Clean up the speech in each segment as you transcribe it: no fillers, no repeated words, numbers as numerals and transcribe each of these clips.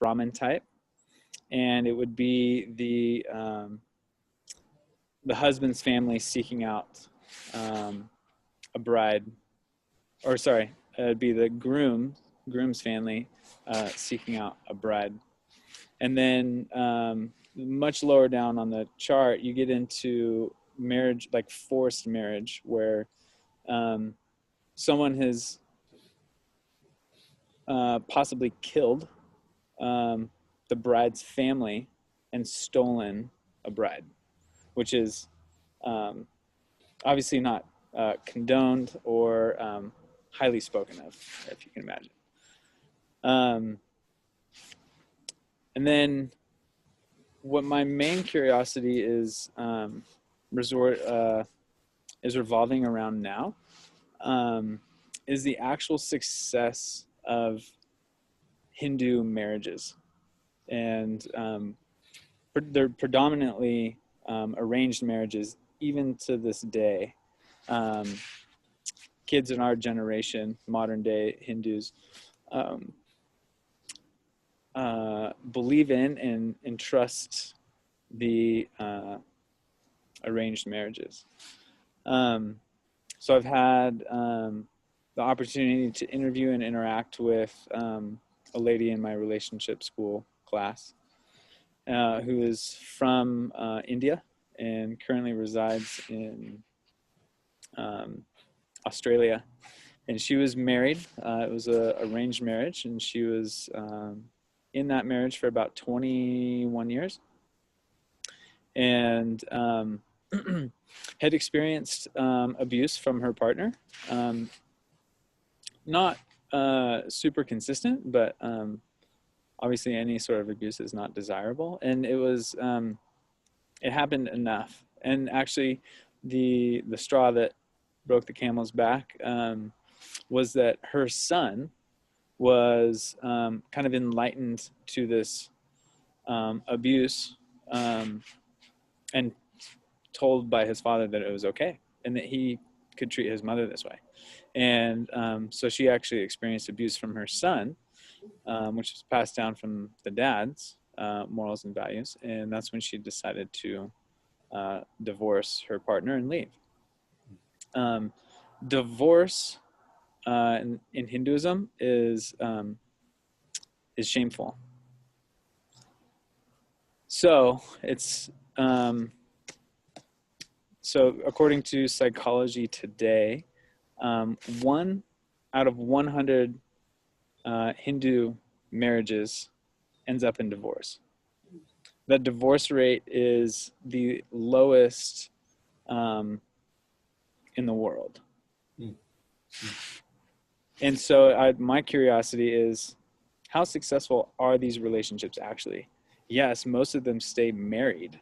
Brahmin type, and it would be the husband's family seeking out a bride, or sorry, it'd be the groom's family seeking out a bride. And then much lower down on the chart, you get into marriage, like forced marriage, where someone has possibly killed the bride's family and stolen a bride, which is obviously not condoned or highly spoken of, if you can imagine. And then what my main curiosity is revolving around now is the actual success of Hindu marriages. And they're predominantly arranged marriages, even to this day. Kids in our generation, modern day Hindus, believe in and trust the arranged marriages. So I've had the opportunity to interview and interact with a lady in my relationship school class who is from India and currently resides in Australia. And she was married. It was an arranged marriage, and she was in that marriage for about 21 years. And had experienced abuse from her partner. Not super consistent, but obviously any sort of abuse is not desirable. And it was, it happened enough. And actually the straw that broke the camel's back was that her son was kind of enlightened to this abuse and told by his father that it was okay and that he could treat his mother this way. And so she actually experienced abuse from her son, which was passed down from the dad's morals and values. And that's when she decided to divorce her partner and leave. Divorce in Hinduism is shameful. So it's so according to Psychology Today, 1 out of 100 Hindu marriages ends up in divorce. That divorce rate is the lowest in the world. And so my curiosity is, how successful are these relationships actually? Yes, most of them stay married,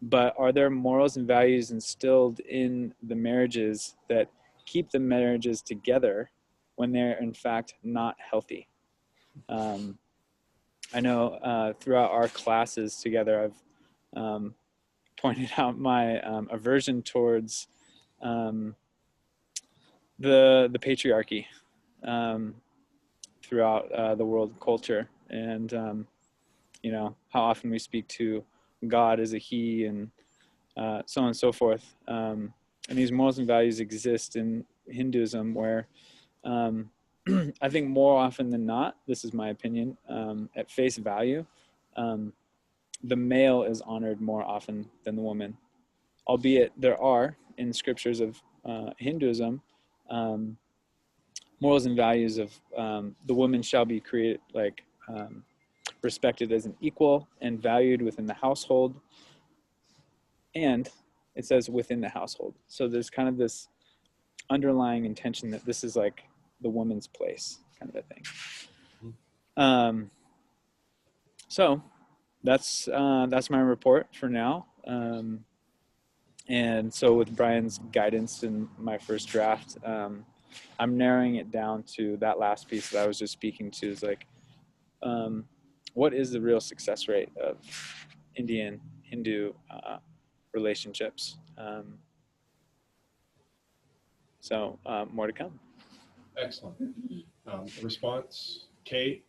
but are there morals and values instilled in the marriages that keep the marriages together when they're in fact not healthy? I know throughout our classes together, I've pointed out my aversion towards the patriarchy throughout the world culture, and how often we speak to God as a he, and so on and so forth. And these morals and values exist in Hinduism, where I think more often than not, this is my opinion, at face value, the male is honored more often than the woman, albeit there are in scriptures of Hinduism morals and values of the woman shall be created respected as an equal and valued within the household, and it says within the household. So there's kind of this underlying intention that this is like the woman's place, kind of a thing. So that's my report for now. And so with Brian's guidance in my first draft, I'm narrowing it down to that last piece that I was just speaking to, is like, what is the real success rate of Indian Hindu relationships? So more to come. Excellent. Response, Kate?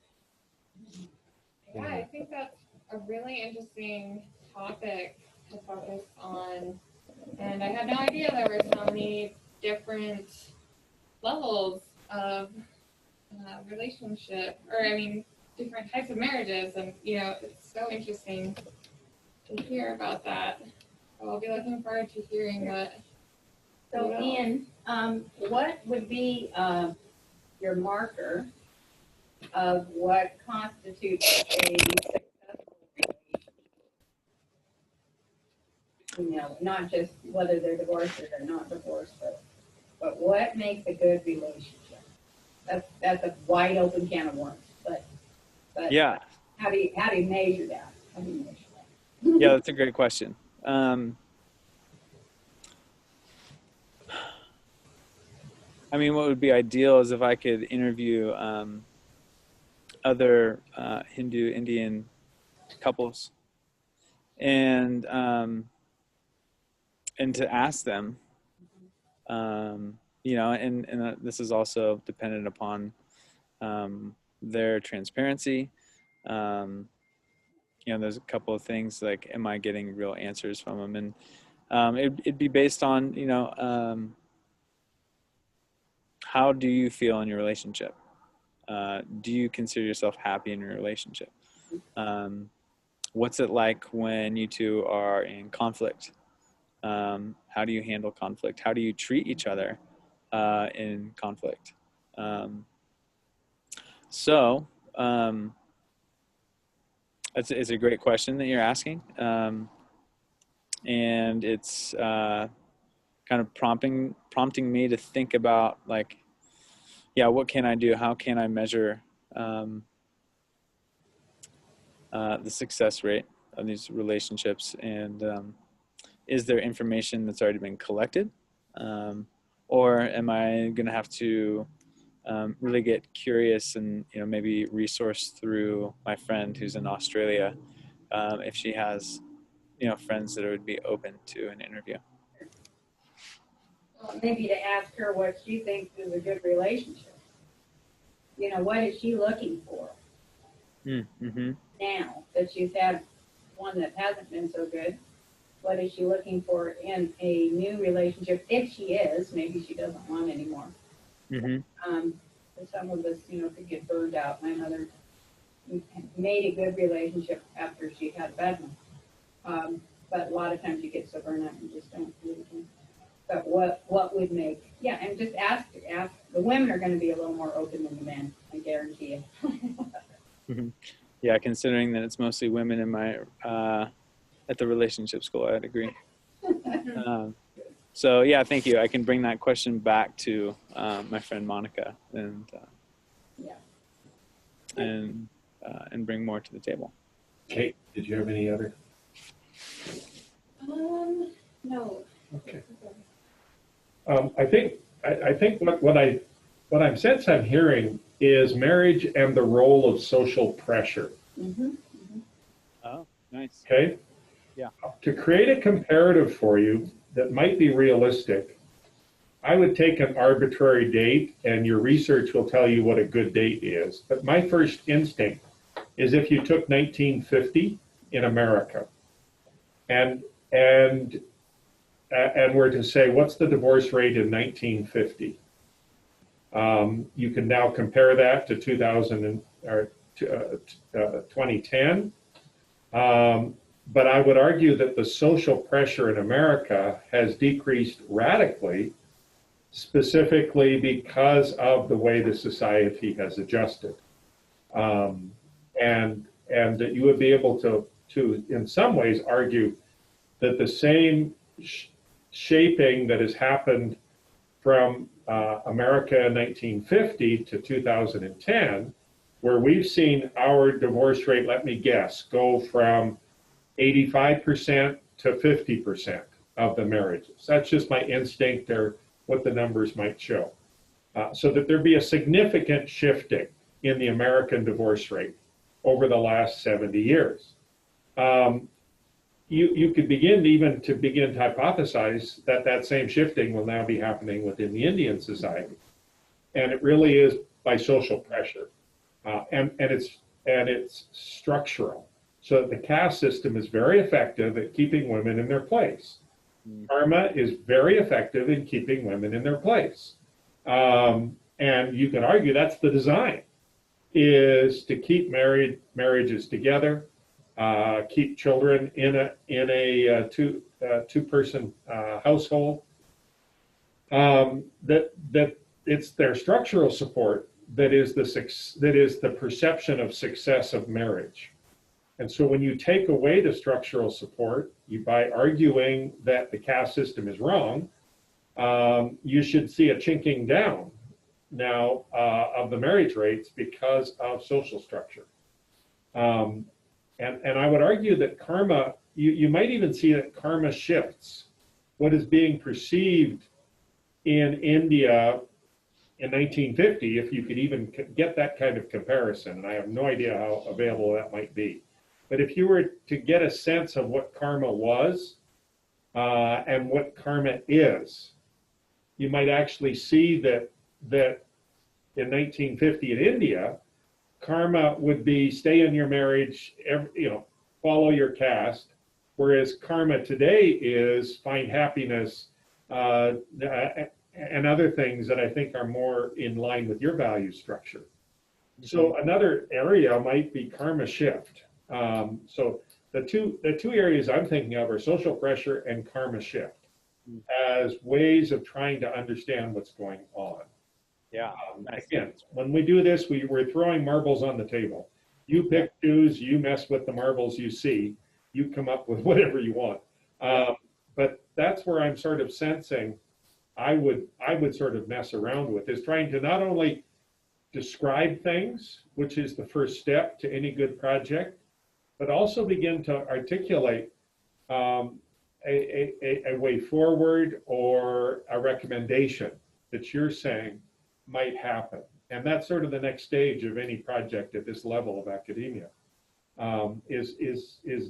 Yeah, I think that's a really interesting topic to focus on. And I had no idea there were so many different levels of relationship, or I mean, different types of marriages. And, it's so interesting to hear about that. So I'll be looking forward to hearing what. So, Ian, what would be your marker of what constitutes a successful relationship? Not just whether they're divorced or they're not divorced, but what makes a good relationship? That's a wide open can of worms. But Yeah. How do you measure that? How do you measure that? Yeah, that's a great question. I mean, what would be ideal is if I could interview other Hindu Indian couples and to ask them, and this is also dependent upon their transparency. There's a couple of things like, am I getting real answers from them? And it'd be based on, how do you feel in your relationship? Do you consider yourself happy in your relationship? What's it like when you two are in conflict? How do you handle conflict? How do you treat each other in conflict? It's a great question that you're asking. And it's kind of prompting me to think about, like, yeah, what can I do? How can I measure the success rate of these relationships? And is there information that's already been collected? Or am I going to have to really get curious and, maybe resource through my friend who's in Australia, if she has, friends that would be open to an interview? Well, maybe to ask her what she thinks is a good relationship. What is she looking for now that she's had one that hasn't been so good? What is she looking for in a new relationship? If she is, maybe she doesn't want anymore. Some of us, could get burned out. My mother made a good relationship after she had a bad one. But a lot of times you get so burned out you just don't do it again. But what would make, and just ask. The women are going to be a little more open than the men, I guarantee you. Yeah, considering that it's mostly women in my at the relationship school, I'd agree. So yeah, thank you. I can bring that question back to my friend Monica and bring more to the table. Kate, did you have any other? No. Okay. I think what I'm sense I'm hearing is marriage and the role of social pressure. Oh, nice. Okay. Yeah. To create a comparative for you that might be realistic, I would take an arbitrary date, and your research will tell you what a good date is. But my first instinct is if you took 1950 in America, and were to say, what's the divorce rate in 1950? You can now compare that to 2010. But I would argue that the social pressure in America has decreased radically, specifically because of the way the society has adjusted. And that you would be able to in some ways argue that the same shaping that has happened from America in 1950 to 2010, where we've seen our divorce rate, let me guess, go from 85% to 50% of the marriages. That's just my instinct or what the numbers might show. So that there'd be a significant shifting in the American divorce rate over the last 70 years. You could begin to hypothesize that same shifting will now be happening within the Indian society. And it really is by social pressure. And it's and it's structural. So the caste system is very effective at keeping women in their place. Karma is very effective in keeping women in their place. And you can argue that's the design, is to keep marriages together, keep children in a two-person household. That it's their structural support that is the perception of success of marriage. And so when you take away the structural support, by arguing that the caste system is wrong, you should see a chinking down now of the marriage rates because of social structure. And I would argue that karma, you might even see that karma shifts. What is being perceived in India in 1950, if you could even get that kind of comparison, and I have no idea how available that might be. But if you were to get a sense of what karma was and what karma is, you might actually see that in 1950 in India, karma would be stay in your marriage, follow your caste, whereas karma today is find happiness and other things that I think are more in line with your value structure. So another area might be karma shift. So the two areas I'm thinking of are social pressure and karma shift as ways of trying to understand what's going on. Yeah. Again, when we do this, we're throwing marbles on the table. You pick choose, you mess with the marbles you see, you come up with whatever you want. But that's where I'm sort of sensing I would sort of mess around with, is trying to not only describe things, which is the first step to any good project, but also begin to articulate a way forward or a recommendation that you're saying might happen. And that's sort of the next stage of any project at this level of academia, is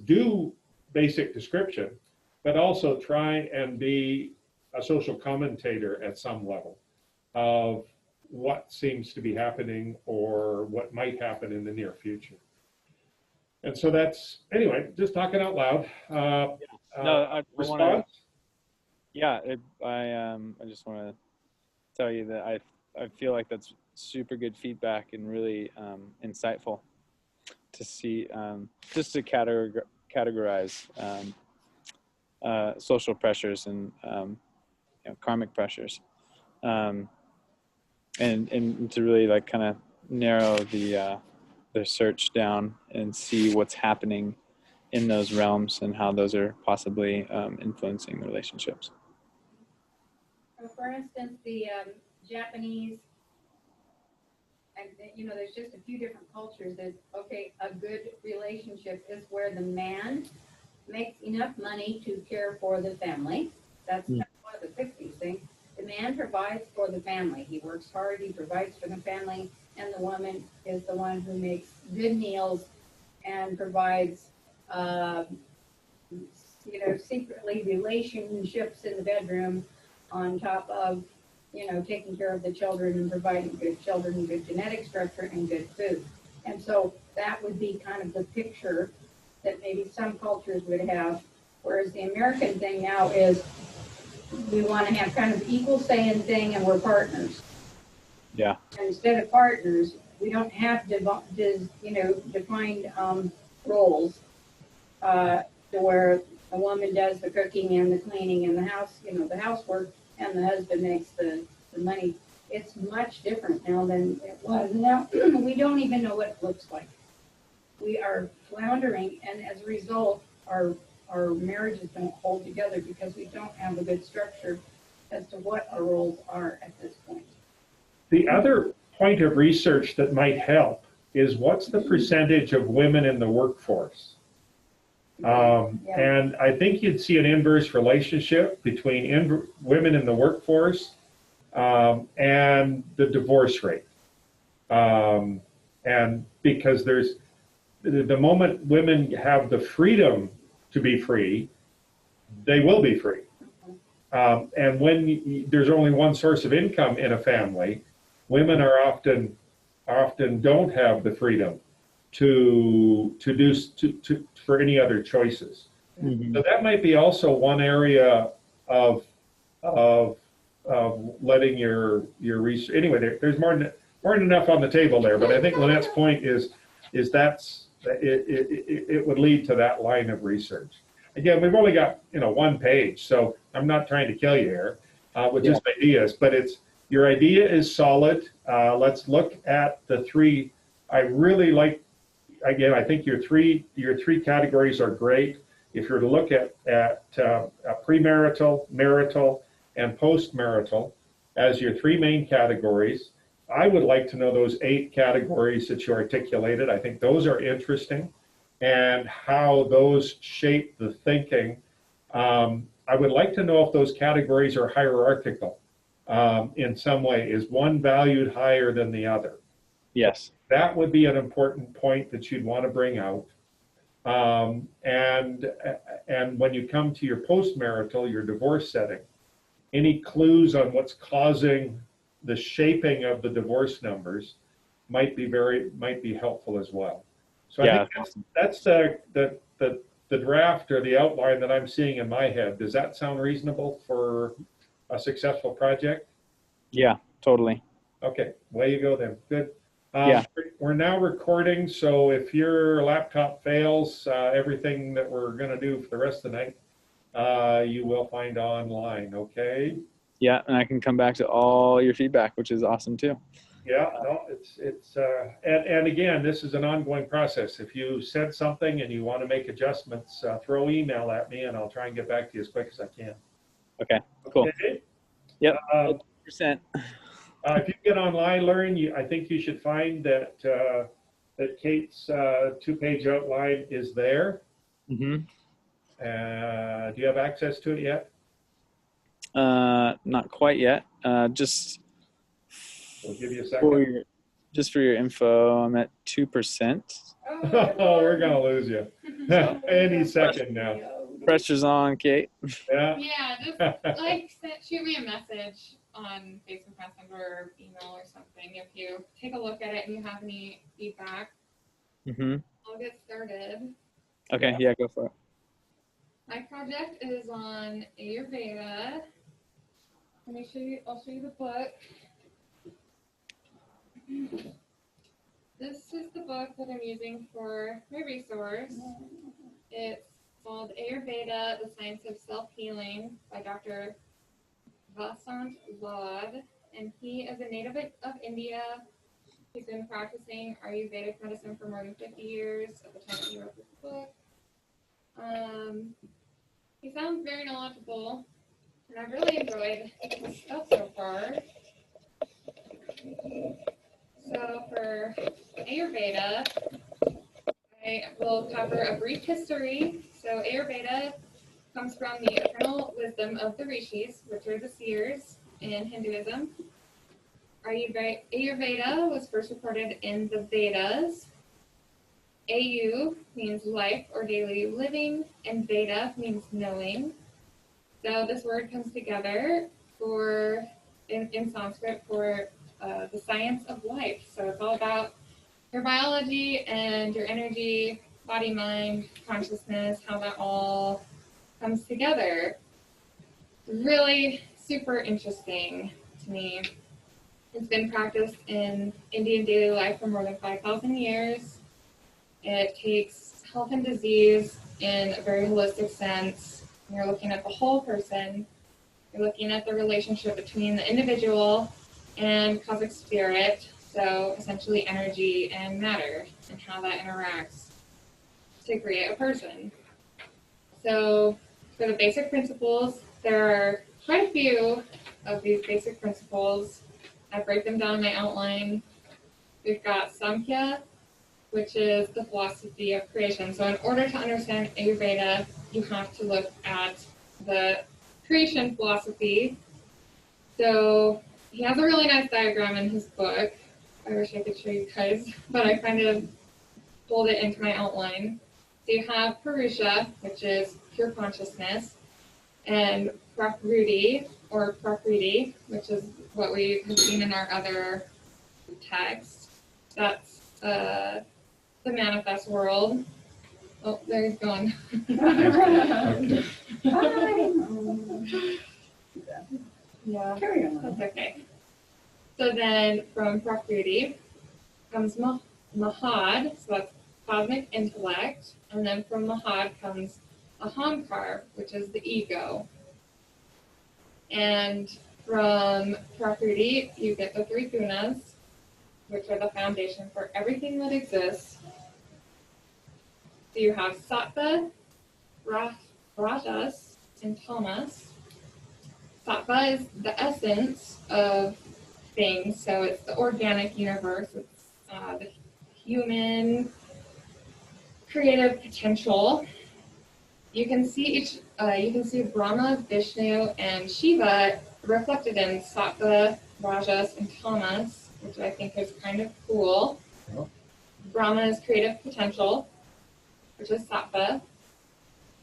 do basic description, but also try and be a social commentator at some level of what seems to be happening or what might happen in the near future. And so that's, anyway, just talking out loud. I Response? I just want to tell you that I feel like that's super good feedback and really insightful to see, just to categorize social pressures and karmic pressures, and to really like kind of narrow the search down and see what's happening in those realms and how those are possibly influencing the relationships. So for instance, the Japanese, and there's just a few different cultures that, okay, a good relationship is where the man makes enough money to care for the family. That's kind of one of the 50s thing. The man provides for the family. He works hard, he provides for the family, and the woman is the one who makes good meals and provides, secretly relationships in the bedroom on top of, taking care of the children and providing good children, good genetic structure, and good food. And so that would be kind of the picture that maybe some cultures would have, whereas the American thing now is we want to have kind of equal say in thing, and we're partners. Yeah. And instead of partners, we don't have defined roles to where a woman does the cooking and the cleaning and the house, the housework, and the husband makes the money. It's much different now than it was. Now we don't even know what it looks like. We are floundering, and as a result, our marriages don't hold together because we don't have a good structure as to what our roles are at this point. The other point of research that might help is what's the percentage of women in the workforce? And I think you'd see an inverse relationship between women in the workforce and the divorce rate. And because there's the moment women have the freedom to be free, they will be free. And when there's only one source of income in a family, women are often don't have the freedom for any other choices. Mhm. So that might be also one area of of letting your research. Anyway, there's more than enough on the table there. But I think Lynette's point is it would lead to that line of research. Again, we've only got 1 page, so I'm not trying to kill you here with just ideas. But your idea is solid. Let's look at the three. I really like. Again, I think your three categories are great. If you're to look at premarital, marital, and postmarital as your three main categories, I would like to know those 8 categories that you articulated. I think those are interesting, and how those shape the thinking. I would like to know if those categories are hierarchical in some way. Is one valued higher than the other? Yes. That would be an important point that you'd want to bring out. And when you come to your postmarital, your divorce setting, any clues on what's causing the shaping of the divorce numbers might be helpful as well. So I think that's the draft or the outline that I'm seeing in my head. Does that sound reasonable for a successful project? Yeah, totally. Okay, way you go then. Good. Yeah. We're now recording, so if your laptop fails, everything that we're going to do for the rest of the night, you will find online, okay? Yeah, and I can come back to all your feedback, which is awesome too. Yeah, no, and again, this is an ongoing process. If you said something and you want to make adjustments, throw email at me and I'll try and get back to you as quick as I can. Okay, cool. Okay? Yep, 100%. If you get online, learn. I think you should find that Kate's 2-page outline is there. Mm-hmm. Do you have access to it yet? Not quite yet. Just We'll give you a second. For your info, I'm at 2%. Oh, we're gonna lose you any second now. Pressure's on, Kate. Yeah. Yeah, just shoot me a message on Facebook Messenger or email or something if you take a look at it and you have any feedback. Mm-hmm. I'll get started. Okay, yeah, go for it. My project is on Ayurveda. Let me show you. I'll show you the book. This is the book that I'm using for my resource. It's called Ayurveda, The Science of Self-Healing by Dr. Vasant Lad, and he is a native of India. He's been practicing Ayurvedic medicine for more than 50 years at the time he wrote this book. He sounds very knowledgeable, and I've really enjoyed his stuff so far. So for Ayurveda, I will cover a brief history. So Ayurveda comes from the eternal wisdom of the rishis, which are the seers in Hinduism. Ayurveda was first recorded in the Vedas. Ayu means life or daily living, and Veda means knowing. So this word comes together in Sanskrit for the science of life. So it's all about your biology and your energy, body, mind, consciousness, how that all comes together. Really super interesting to me. It's been practiced in Indian daily life for more than 5,000 years. It takes health and disease in a very holistic sense. You're looking at the whole person. You're looking at the relationship between the individual and cosmic spirit, so essentially energy and matter, and how that interacts to create a person. So for the basic principles, there are quite a few of these basic principles. I break them down in my outline. We've got Samkhya, which is the philosophy of creation. So in order to understand Ayurveda, you have to look at the creation philosophy. So he has a really nice diagram in his book. I wish I could show you guys, but I kind of pulled it into my outline. So you have Purusha, which is pure consciousness, and Prakriti, or Prakriti, which is what we have seen in our other text. That's the manifest world. Oh, there he's gone. Okay. Yeah, Carry on. that's okay. So then from Prakriti comes Mahad, so that's cosmic intellect, and then from Mahad comes Ahankar, which is the ego. And from Prakriti, you get the three gunas, which are the foundation for everything that exists. So you have Sattva, Rajas, and Tamas. Sattva is the essence of things, so it's the organic universe, it's the human creative potential. You can see Brahma, Vishnu, and Shiva reflected in Sattva, Rajas, and Tamas, which I think is kind of cool. Yeah. Brahma is creative potential, which is Sattva.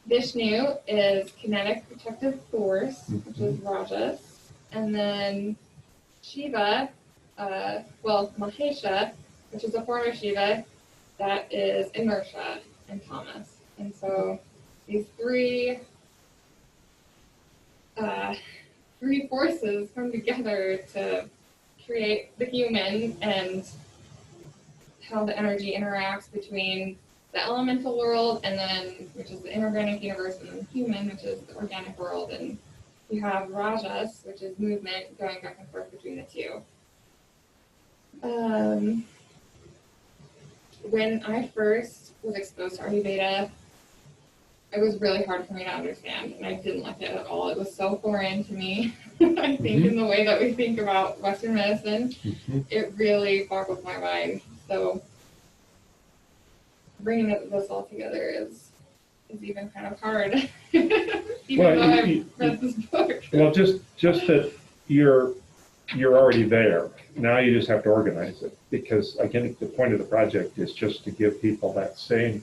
Vishnu is kinetic protective force, which is Rajas. And then Shiva, Mahesha, which is a form of Shiva, that is inertia and Tamas. And so these three forces come together to create the human and how the energy interacts between the elemental world and then, which is the inorganic universe, and then human, which is the organic world. And you have Rajas, which is movement going back and forth between the two. When I first was exposed to Ayurveda, it was really hard for me to understand, and I didn't like it at all. It was so foreign to me. I think in the way that we think about Western medicine, it really boggled my mind. So bringing this all together is even kind of hard, even though I've read this book. Well, just that you're already there. Now you just have to organize it, because again, the point of the project is just to give people that same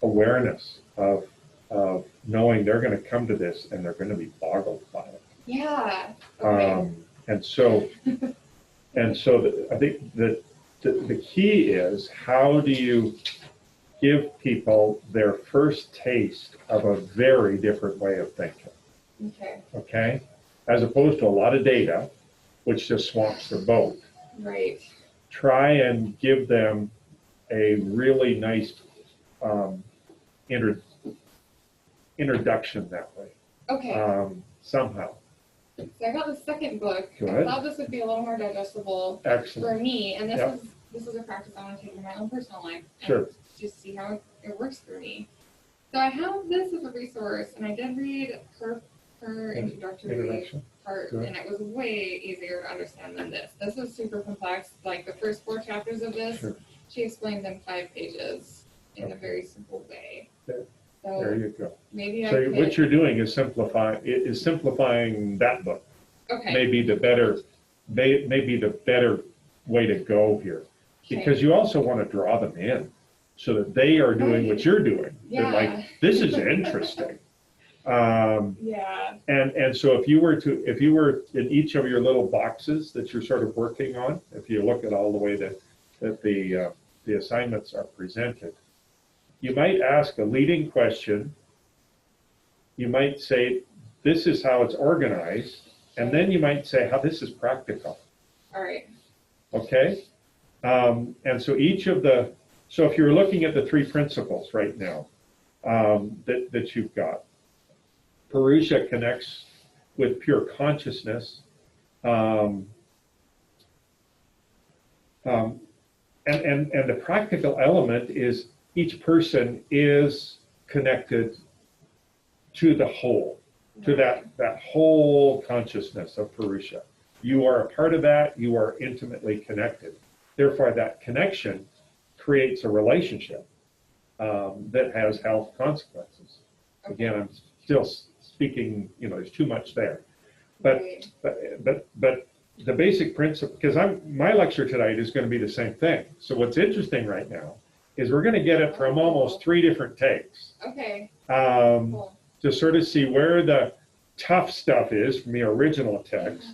awareness of knowing they're going to come to this and they're going to be boggled by it. Yeah. Okay. And so I think that the key is, how do you give people their first taste of a very different way of thinking? Okay. Okay? As opposed to a lot of data, which just swamps their boat. Right. Try and give them a really nice introduction that way. Okay. Somehow. So I got the second book. Go I ahead. thought this would be a little more digestible Excellent. for me, and this Yep. is a practice I want to take in my own personal life and Sure. just see how it works for me. So I have this as a resource, and I did read her introductory Introduction. part, Good. and it was way easier to understand than this. This is super complex. Like the first 4 chapters of this, Sure. she explains in 5 pages in a very simple way. There. So There you go. maybe I So could. what you're doing is simplifying that book. Okay. Maybe the better way to go here, because you also want to draw them in so that they are doing what you're doing. Yeah. They're like, this is interesting. Yeah. And so if you were in each of your little boxes that you're sort of working on, if you look at all the way that the assignments are presented, you might ask a leading question. You might say, this is how it's organized, and then you might say how this is practical. All right. Okay? And so so if you're looking at the 3 principles right now that you've got, Purusha connects with pure consciousness, and the practical element is each person is connected to the whole, to that whole consciousness of Purusha. You are a part of that. You are intimately connected. Therefore, that connection creates a relationship that has health consequences. Again, I'm still speaking, there's too much there. But the basic principle, because my lecture tonight is going to be the same thing. So what's interesting right now is we're going to get it from almost 3 different takes. Okay. Cool. To sort of see where the tough stuff is from the original text,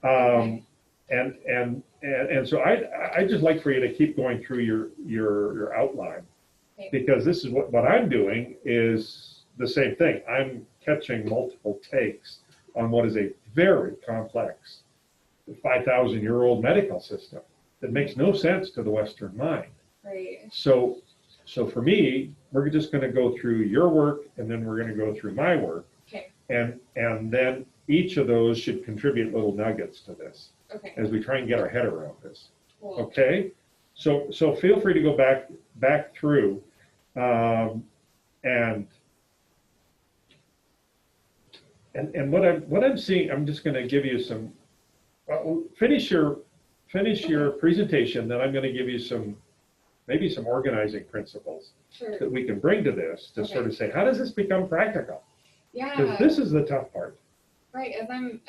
and and so I just like for you to keep going through your outline, Okay. because this is what I'm doing is the same thing. I'm catching multiple takes on what is a very complex 5,000-year-old medical system that makes no sense to the Western mind. Right. So for me, we're just going to go through your work, and then we're going to go through my work, Okay. and then each of those should contribute little nuggets to this Okay. as we try and get our head around this. Cool. Okay, so feel free to go back through, and what I'm seeing. I'm just going to give you some. Finish your presentation. Then I'm going to give you maybe some organizing principles Sure. that we can bring to this to sort of say, how does this become practical? Yeah. Because this is the tough part. Right. As I'm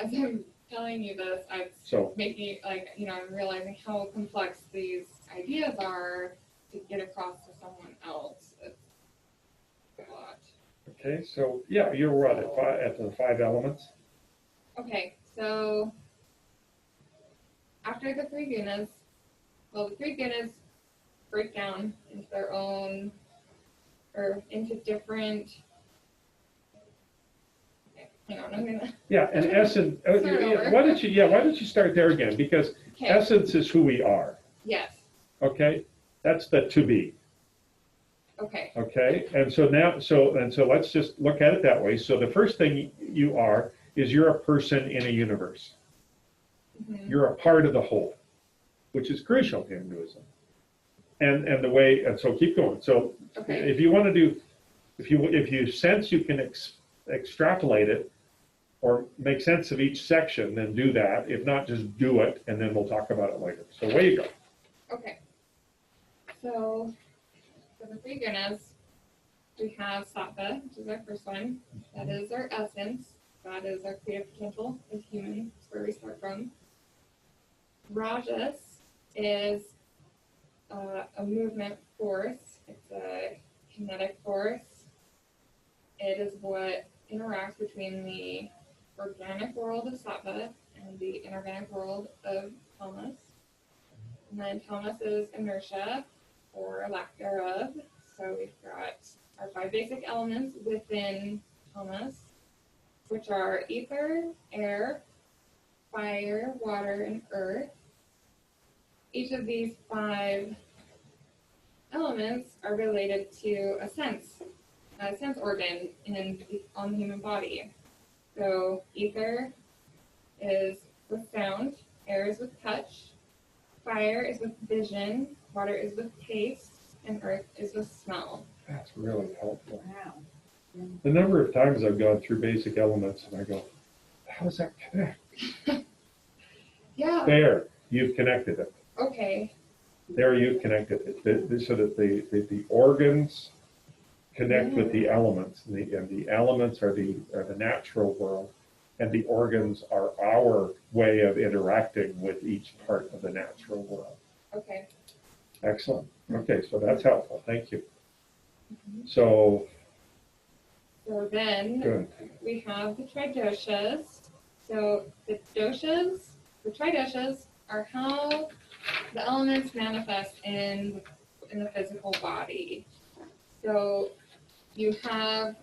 telling you this, So making I'm realizing how complex these ideas are to get across to someone else. It's a lot. okay, so yeah, you're right at the 5 elements. Okay, so after the 3 gunas, the 3 gunas break down into their own, or into different. Okay, hang on, I'm gonna. Yeah, and essence. Start over. Why don't you start there again? Because Okay. essence is who we are. Yes. Okay, that's the to be. Okay. Okay, and so let's just look at it that way. So the first thing you are is you're a person in a universe. Mm-hmm. You're a part of the whole, which is crucial to Hinduism. And the way, and so keep going. So Okay. if you want to do, if you sense you can extrapolate it or make sense of each section, then do that. If not, just do it, and then we'll talk about it later. So away you go. Okay. So for the 3 gunas, we have sattva, which is our first one. That is our essence. That is our creative potential as humans. That's where we start from. Rajas is a movement force. It's a kinetic force. It is what interacts between the organic world of sattva and the inorganic world of tamas. And then tamas is inertia, or lack thereof. So we've got our 5 basic elements within tamas, which are ether, air, fire, water, and earth. Each of these 5 elements are related to a sense organ on the human body. So ether is with sound, air is with touch, fire is with vision, water is with taste, and earth is with smell. That's really helpful. Wow. The number of times I've gone through basic elements and I go, how does that connect? Yeah. There, you've connected it. Okay. There, you've connected it. So that the organs connect with the elements, and the elements are the natural world, and the organs are our way of interacting with each part of the natural world. Okay. Excellent. Okay, so that's helpful. Thank you. Mm-hmm. So then good. we have the tridoshas. So the tridoshas are how the elements manifest in the physical body. So you have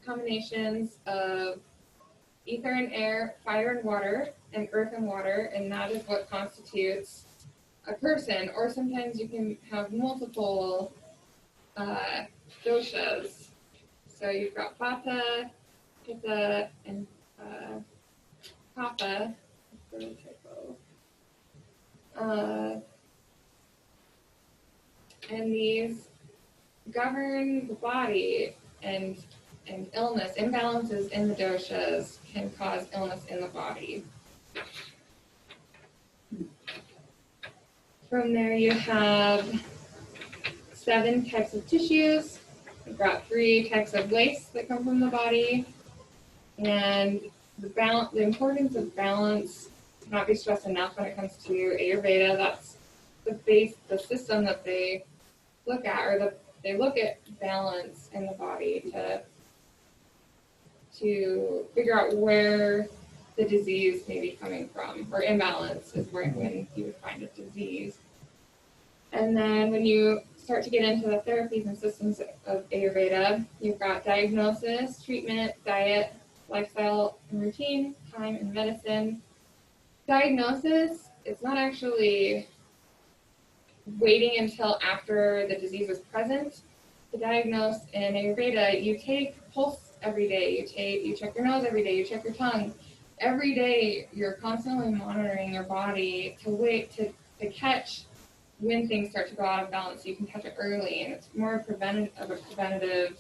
combinations of ether and air, fire and water, and earth and water, and that is what constitutes a person. Or sometimes you can have multiple doshas. So you've got vata, pitta, and kapha. And these govern the body, and illness, imbalances in the doshas can cause illness in the body. From there you have 7 types of tissues. We've got 3 types of waste that come from the body. And the importance of balance cannot be stressed enough when it comes to Ayurveda. That's the system that they look at, or they look at balance in the body to figure out where the disease may be coming from, or imbalance is where when you would find a disease. And then when you start to get into the therapies and systems of Ayurveda, you've got diagnosis, treatment, diet, lifestyle and routine, time and medicine. Diagnosis is not actually waiting until after the disease is present. To diagnose in Ayurveda, you take pulse every day, you check your nose every day, you check your tongue. Every day you're constantly monitoring your body to catch when things start to go out of balance, so you can catch it early, and it's more of a preventative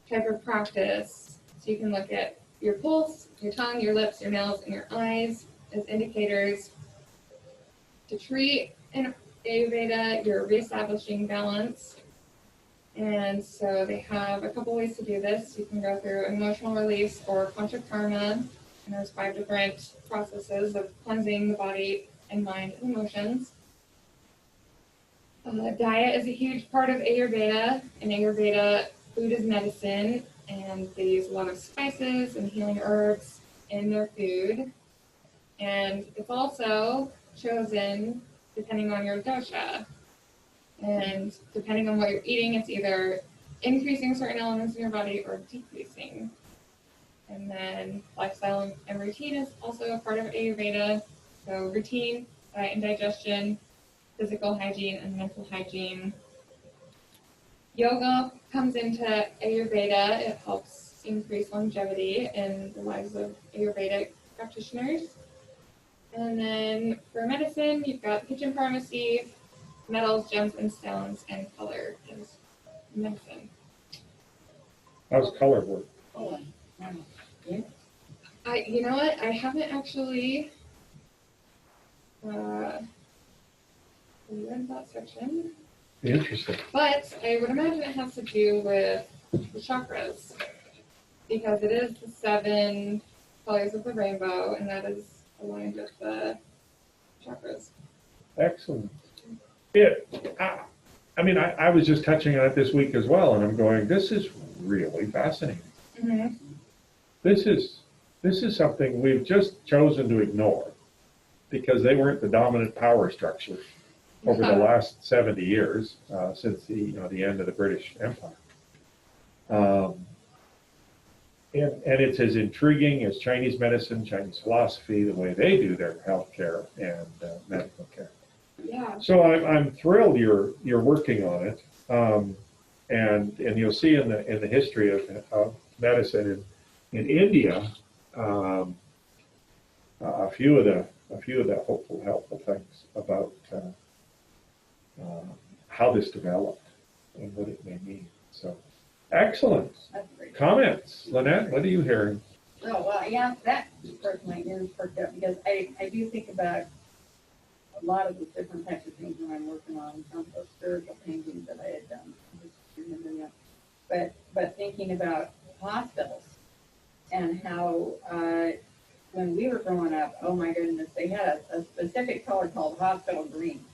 type of practice. So you can look at your pulse, your tongue, your lips, your nails, and your eyes as indicators. To treat in Ayurveda, you're reestablishing balance. And so they have a couple ways to do this. You can go through emotional release or panchakarma, and there's 5 different processes of cleansing the body and mind and emotions. Diet is a huge part of Ayurveda. In Ayurveda, food is medicine, and they use a lot of spices and healing herbs in their food. And it's also chosen depending on your dosha. And depending on what you're eating, it's either increasing certain elements in your body or decreasing. And then lifestyle and routine is also a part of Ayurveda. So routine, diet and digestion, physical hygiene and mental hygiene. Yoga comes into Ayurveda. It helps increase longevity in the lives of Ayurvedic practitioners. And then for medicine, you've got kitchen pharmacy, metals, gems, and stones, and color is medicine. How's color work? Oh, yeah. You know what? I haven't actually read that section, Interesting. but I would imagine it has to do with the chakras, because it is the 7 colors of the rainbow, and that is aligned with the chakras. Excellent. I was just touching on it this week as well, and I'm going, this is really fascinating. Mm-hmm. This is something we've just chosen to ignore because they weren't the dominant power structure over the last 70 years since the end of the British Empire. And it's as intriguing as Chinese medicine, Chinese philosophy, the way they do their healthcare and medical care. Yeah. So I'm thrilled you're working on it, and you'll see in the history of medicine in India a few of the helpful things about how this developed and what it may mean. So excellent. That's great. Comments, Lynette, what are you hearing? Oh, well, yeah, that perked my ears perked up because I do think about a lot of the different types of things when I'm working on some of those spiritual paintings that I had done. I just remember that. But thinking about hospitals and how when we were growing up, oh my goodness, they had a specific color called hospital green,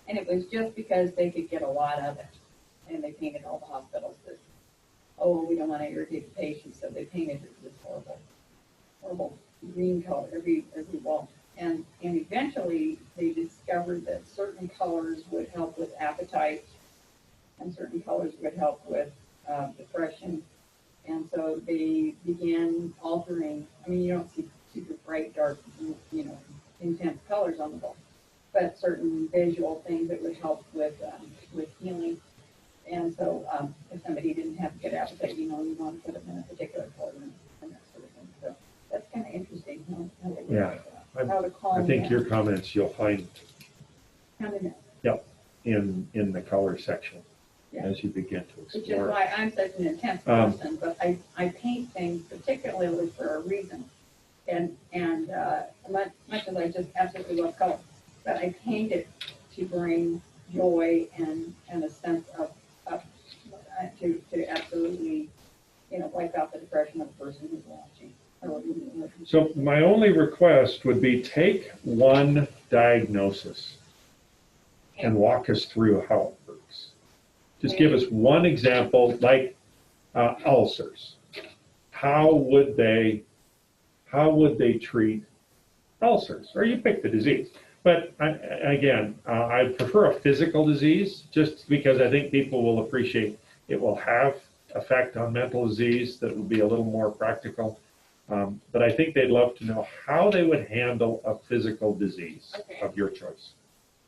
and it was just because they could get a lot of it. And they painted all the hospitals this, we don't want to irritate the patients, so they painted it this horrible green color every wall. And eventually they discovered that certain colors would help with appetite and certain colors would help with depression. And so they began altering. I mean, you don't see super bright, dark, intense colors on the wall, but certain visual things that would help with healing. And so if somebody didn't have good appetite, you want to put them in a particular color and that sort of thing. So that's kind of interesting how they Yeah. how to calm I think down. your comments you'll find Calming in the color section Yeah. as you begin to Which is explore. why I'm such an intense person, but I paint things particularly for a reason. And much as I just absolutely love color, but I paint it to bring joy and a sense of to absolutely wipe out the depression of the person who's watching. So my only request would be take one diagnosis and walk us through how it works. Just give us one example, like ulcers. How would how would they treat ulcers? Or you pick the disease. But again, I prefer a physical disease just because I think people will appreciate it will have effect on mental disease that will be a little more practical. But I think they'd love to know how they would handle a physical disease of your choice.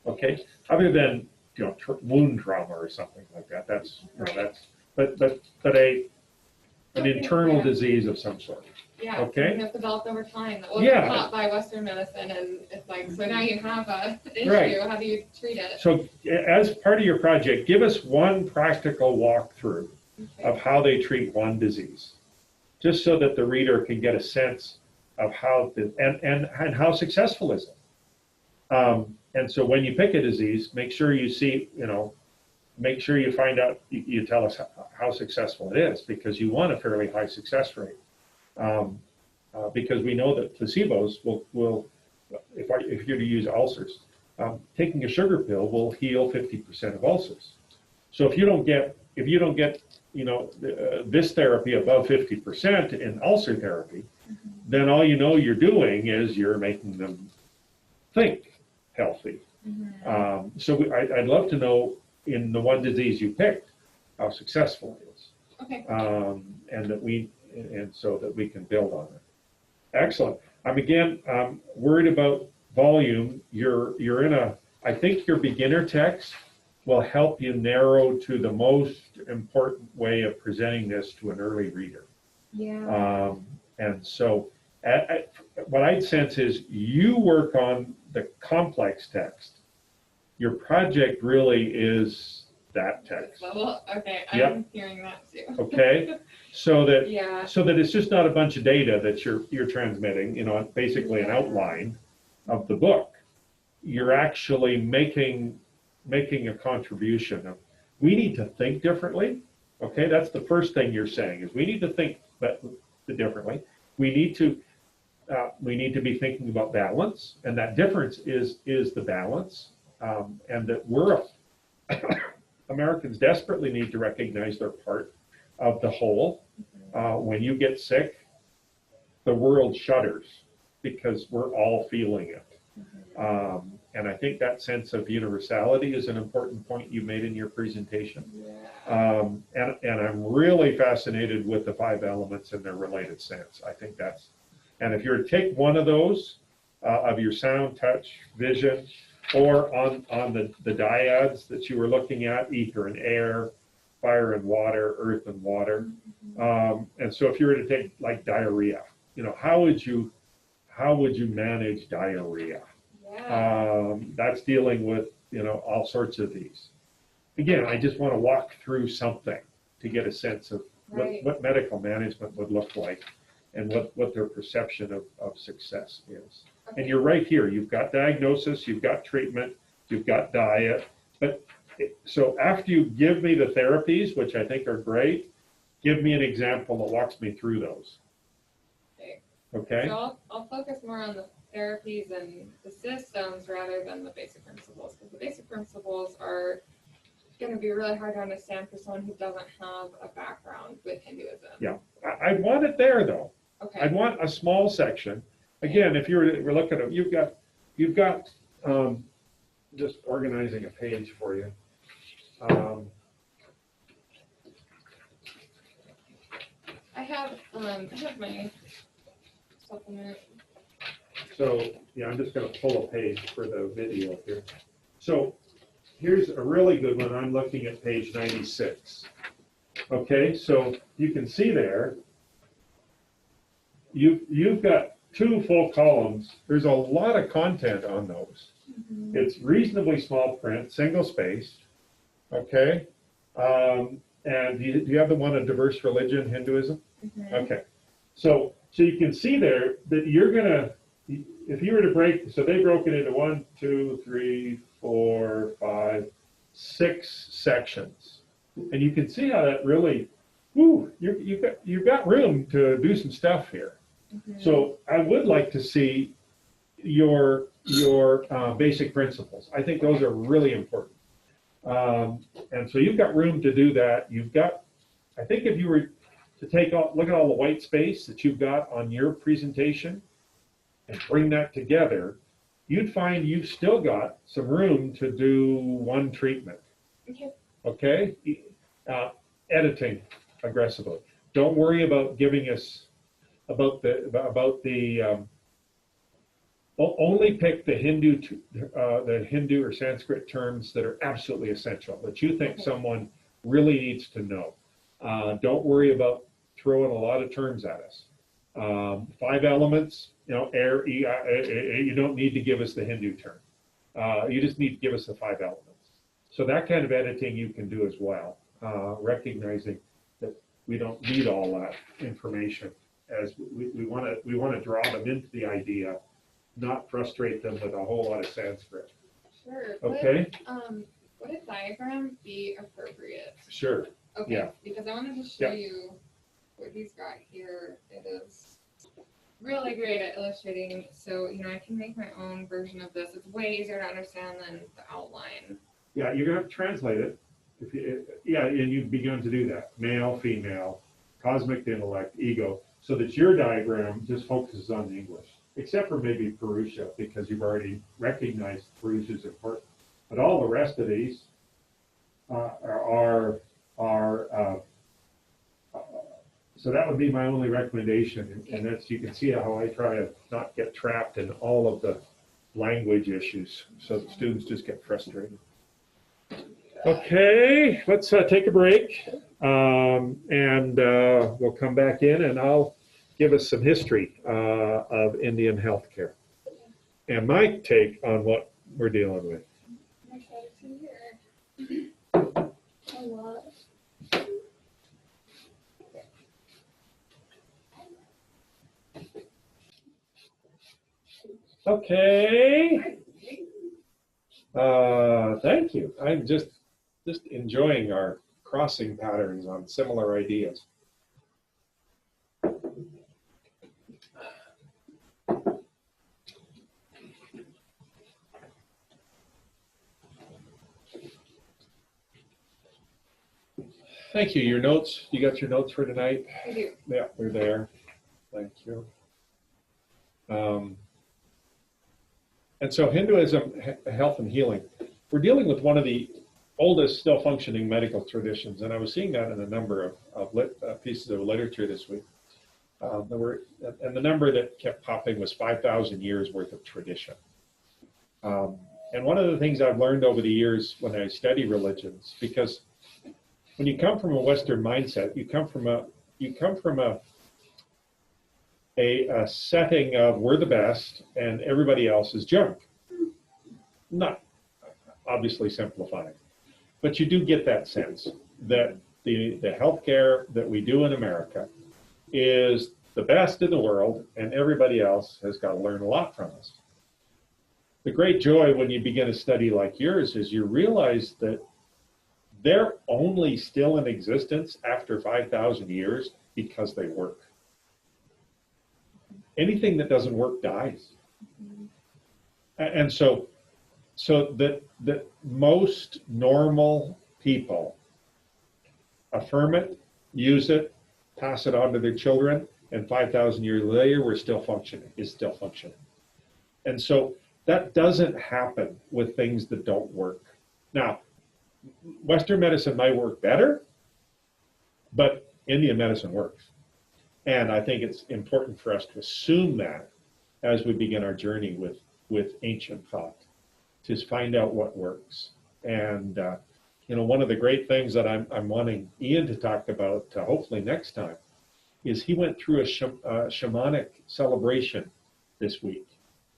Okay, other than wound trauma or something like that. That's an internal disease of some sort. Yeah, okay. You have developed over time that wasn't taught by Western medicine, and it's like, so now you have an issue. Right. How do you treat it? So, as part of your project, give us one practical walkthrough of how they treat one disease, just so that the reader can get a sense of how and how successful is it. And so, when you pick a disease, make sure you see, make sure you find out. You tell us how successful it is, because you want a fairly high success rate. Because we know that placebos will if you're to use ulcers, taking a sugar pill will heal 50% of ulcers. So if you don't get this therapy above 50% in ulcer therapy, then all you're doing is you're making them think healthy. So I'd love to know in the one disease you picked how successful it is. Okay. And so that we can build on it. Excellent. I'm again worried about volume. You're in I think your beginner text will help you narrow to the most important way of presenting this to an early reader. Yeah. And so what I'd sense is you work on the complex text. Your project really is that text. Level. Okay, Yep. I'm hearing that too. Okay, so that Yeah. so that it's just not a bunch of data that you're transmitting. Basically an outline of the book. You're actually making a contribution. We need to think differently. Okay, that's the first thing you're saying is we need to think differently. We need to be thinking about balance, and that difference is the balance, and that Americans desperately need to recognize they're part of the whole. When you get sick, the world shudders because we're all feeling it. And I think that sense of universality is an important point you made in your presentation. And I'm really fascinated with the 5 elements and their related sense. I think and if you were to take one of those, of your sound, touch, vision, or on the dyads that you were looking at, ether and air, fire and water, earth and water. And so if you were to take like diarrhea, how would you manage diarrhea? That's dealing with, all sorts of these. Again, I just want to walk through something to get a sense of what medical management would look like and what their perception of success is. Okay. And you're right here. You've got diagnosis, you've got treatment, you've got diet. So after you give me the therapies, which I think are great, give me an example that walks me through those. Okay? So I'll focus more on the therapies and the systems rather than the basic principles, because the basic principles are going to be really hard to understand for someone who doesn't have a background with Hinduism. Yeah, I want it there though. Okay. I want a small section. Again, if we're looking at, you've got just organizing a page for you. I have my supplement. So yeah, I'm just going to pull a page for the video here. So here's a really good one. I'm looking at page 96. Okay, so you can see there, you've got 2 full columns. There's a lot of content on those. It's reasonably small print, single spaced. Okay, and do you have the one on diverse religion, Hinduism? Okay, so you can see there that you're gonna, if you were to break, so they broke it into 1, 2, 3, 4, 5, 6 sections, and you can see how that really, you've got room to do some stuff here. So I would like to see your basic principles. I think those are really important. And so you've got room to do that. You've got, I think if you were, to look at all the white space that you've got on your presentation and bring that together, you'd find you've still got some room to do one treatment. Okay. Okay? Editing aggressively. Don't worry about giving us only pick the Hindu or Sanskrit terms that are absolutely essential, that you think someone really needs to know. Don't worry about throwing a lot of terms at us. 5 elements, air, you don't need to give us the Hindu term. You just need to give us the 5 elements. So that kind of editing you can do as well, recognizing that we don't need all that information, as we want to draw them into the idea, not frustrate them with a whole lot of Sanskrit. Sure. Okay? Would a diagram be appropriate? Sure. Okay, Yeah. because I wanted to show you what he's got here. It is really great at illustrating. So, I can make my own version of this. It's way easier to understand than the outline. Yeah, you're going to have to translate it. And you've begun to do that. Male, female, cosmic intellect, ego, so that your diagram just focuses on the English, except for maybe Purusha, because you've already recognized Purusha is important. But all the rest of these are so that would be my only recommendation, and that's, you can see how I try to not get trapped in all of the language issues, so that students just get frustrated. Okay, let's take a break, and we'll come back in, and I'll give us some history of Indian healthcare and my take on what we're dealing with. I'm excited to hear. A lot. Okay. Thank you. I'm just enjoying our crossing patterns on similar ideas. Thank you. Your notes, you got your notes for tonight? I do. Yeah, they're there. Thank you. And so Hinduism, health and healing, we're dealing with one of the oldest still functioning medical traditions, and I was seeing that in a number of pieces of literature this week. And the number that kept popping was 5,000 years worth of tradition. And one of the things I've learned over the years when I study religions, because when you come from a Western mindset, you come from a setting of we're the best and everybody else is junk. Not obviously simplifying, but you do get that sense that the healthcare that we do in America is the best in the world and everybody else has got to learn a lot from us. The great joy when you begin a study like yours is you realize that they're only still in existence after 5,000 years because they work. Anything that doesn't work dies. And so that most normal people affirm it, use it, pass it on to their children, and 5,000 years later, we're still functioning, is still functioning. And so that doesn't happen with things that don't work. Now, Western medicine might work better, but Indian medicine works. And I think it's important for us to assume that as we begin our journey with ancient thought, to find out what works. And one of the great things that I'm wanting Ian to talk about, hopefully next time, is he went through a shamanic celebration this week.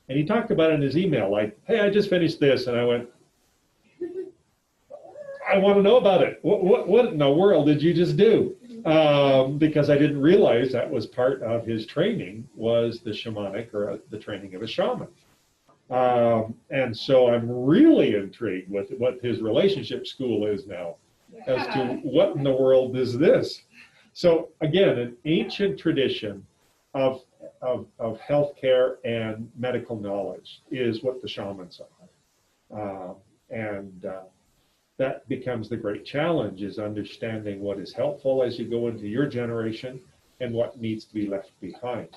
And he talked about it in his email, like, hey, I just finished this. And I went, I want to know about it. What in the world did you just do? Because I didn't realize that was part of his training, was the shamanic, or the training of a shaman. And so I'm really intrigued with what his relationship school is now, as to what in the world is this. So again, an ancient tradition of healthcare and medical knowledge is what the shamans are. that becomes the great challenge, is understanding what is helpful as you go into your generation and what needs to be left behind.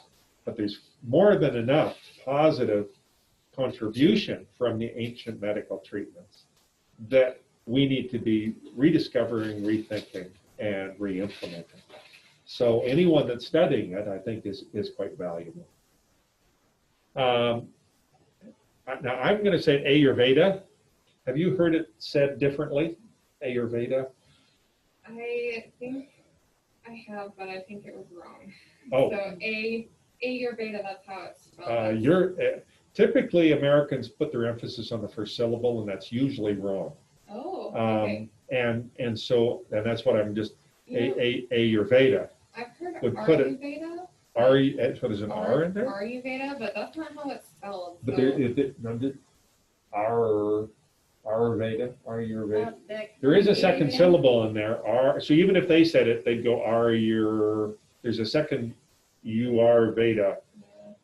But there's more than enough positive contribution from the ancient medical treatments that we need to be rediscovering, rethinking, and re-implementing. So anyone that's studying it, I think, is quite valuable. Now I'm going to say Ayurveda. Have you heard it said differently, Ayurveda? I think I have, but I think it was wrong. Oh. So Ayurveda, that's how it's spelled. Typically Americans put their emphasis on the first syllable, and that's usually wrong. Oh, okay. And that's what I'm just Yeah. Ayurveda. I've heard would put it- Ayurveda. So there's an R in there? Ayurveda, but that's not how it's spelled. But So. Ayurveda. There is a second syllable in there, R. So even if they said it, they'd go there's a second Ayurveda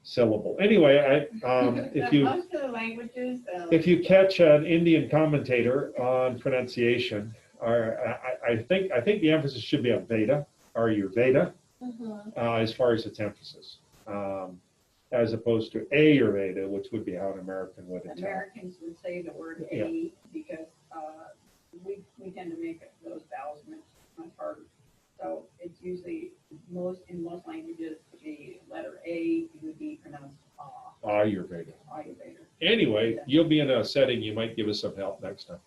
syllable. Anyway, Most of the languages. if you catch an Indian commentator on pronunciation, I think the emphasis should be on Veda, Ayurveda, as far as its emphasis, as opposed to Ayurveda, which would be how an American would attempt. Americans would say the word A because we tend to make those vowels much harder. So it's usually in most languages the letter A would be pronounced A. Ayurveda. Ayurveda. Anyway, you'll be in a setting you might give us some help next time.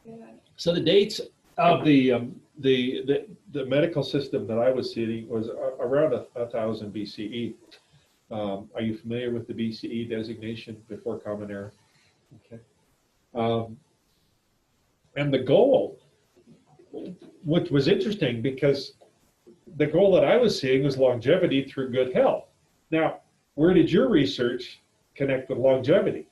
Yeah. So the dates of the medical system that I was seeing was around 1000 BCE. Are you familiar with the BCE designation, before Common Era? Okay. And the goal, which was interesting, because the goal that I was seeing was longevity through good health. Now, where did your research connect with longevity?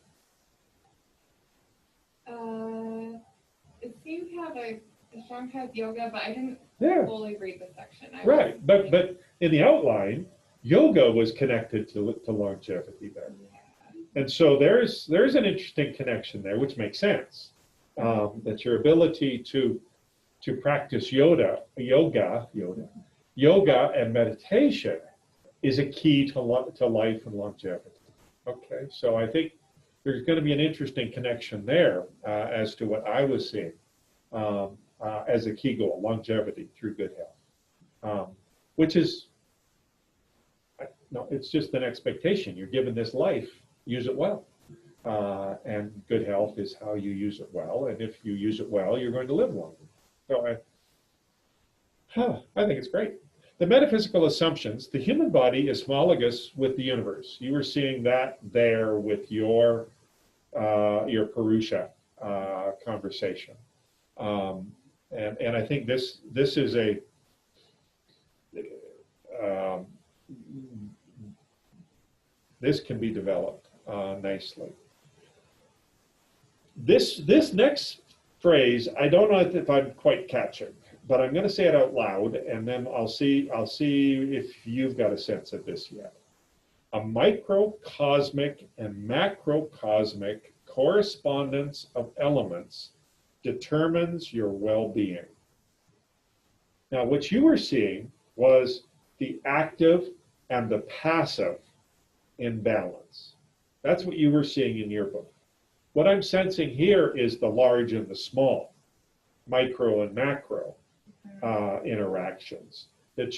It seemed to have a strong tie with yoga, but I didn't fully read the section. Right, but in the outline, yoga was connected to longevity there. Yeah. And so there's an interesting connection there, which makes sense. That your ability to practice yoga and meditation is a key to life and longevity. Okay, so I think there's going to be an interesting connection there as to what I was seeing as a key goal: longevity through good health, which is it's just an expectation. You're given this life, use it well. And good health is how you use it well. And if you use it well, you're going to live longer. So I think it's great. The metaphysical assumptions: the human body is homologous with the universe. You were seeing that there with your Purusha conversation. And I think this is this can be developed nicely. This next phrase, I don't know if I'm quite catching, but I'm going to say it out loud, and then I'll see if you've got a sense of this yet. A microcosmic and macrocosmic correspondence of elements determines your well-being. Now, what you were seeing was the active and the passive imbalance. That's what you were seeing in your book. What I'm sensing here is the large and the small, micro and macro interactions. That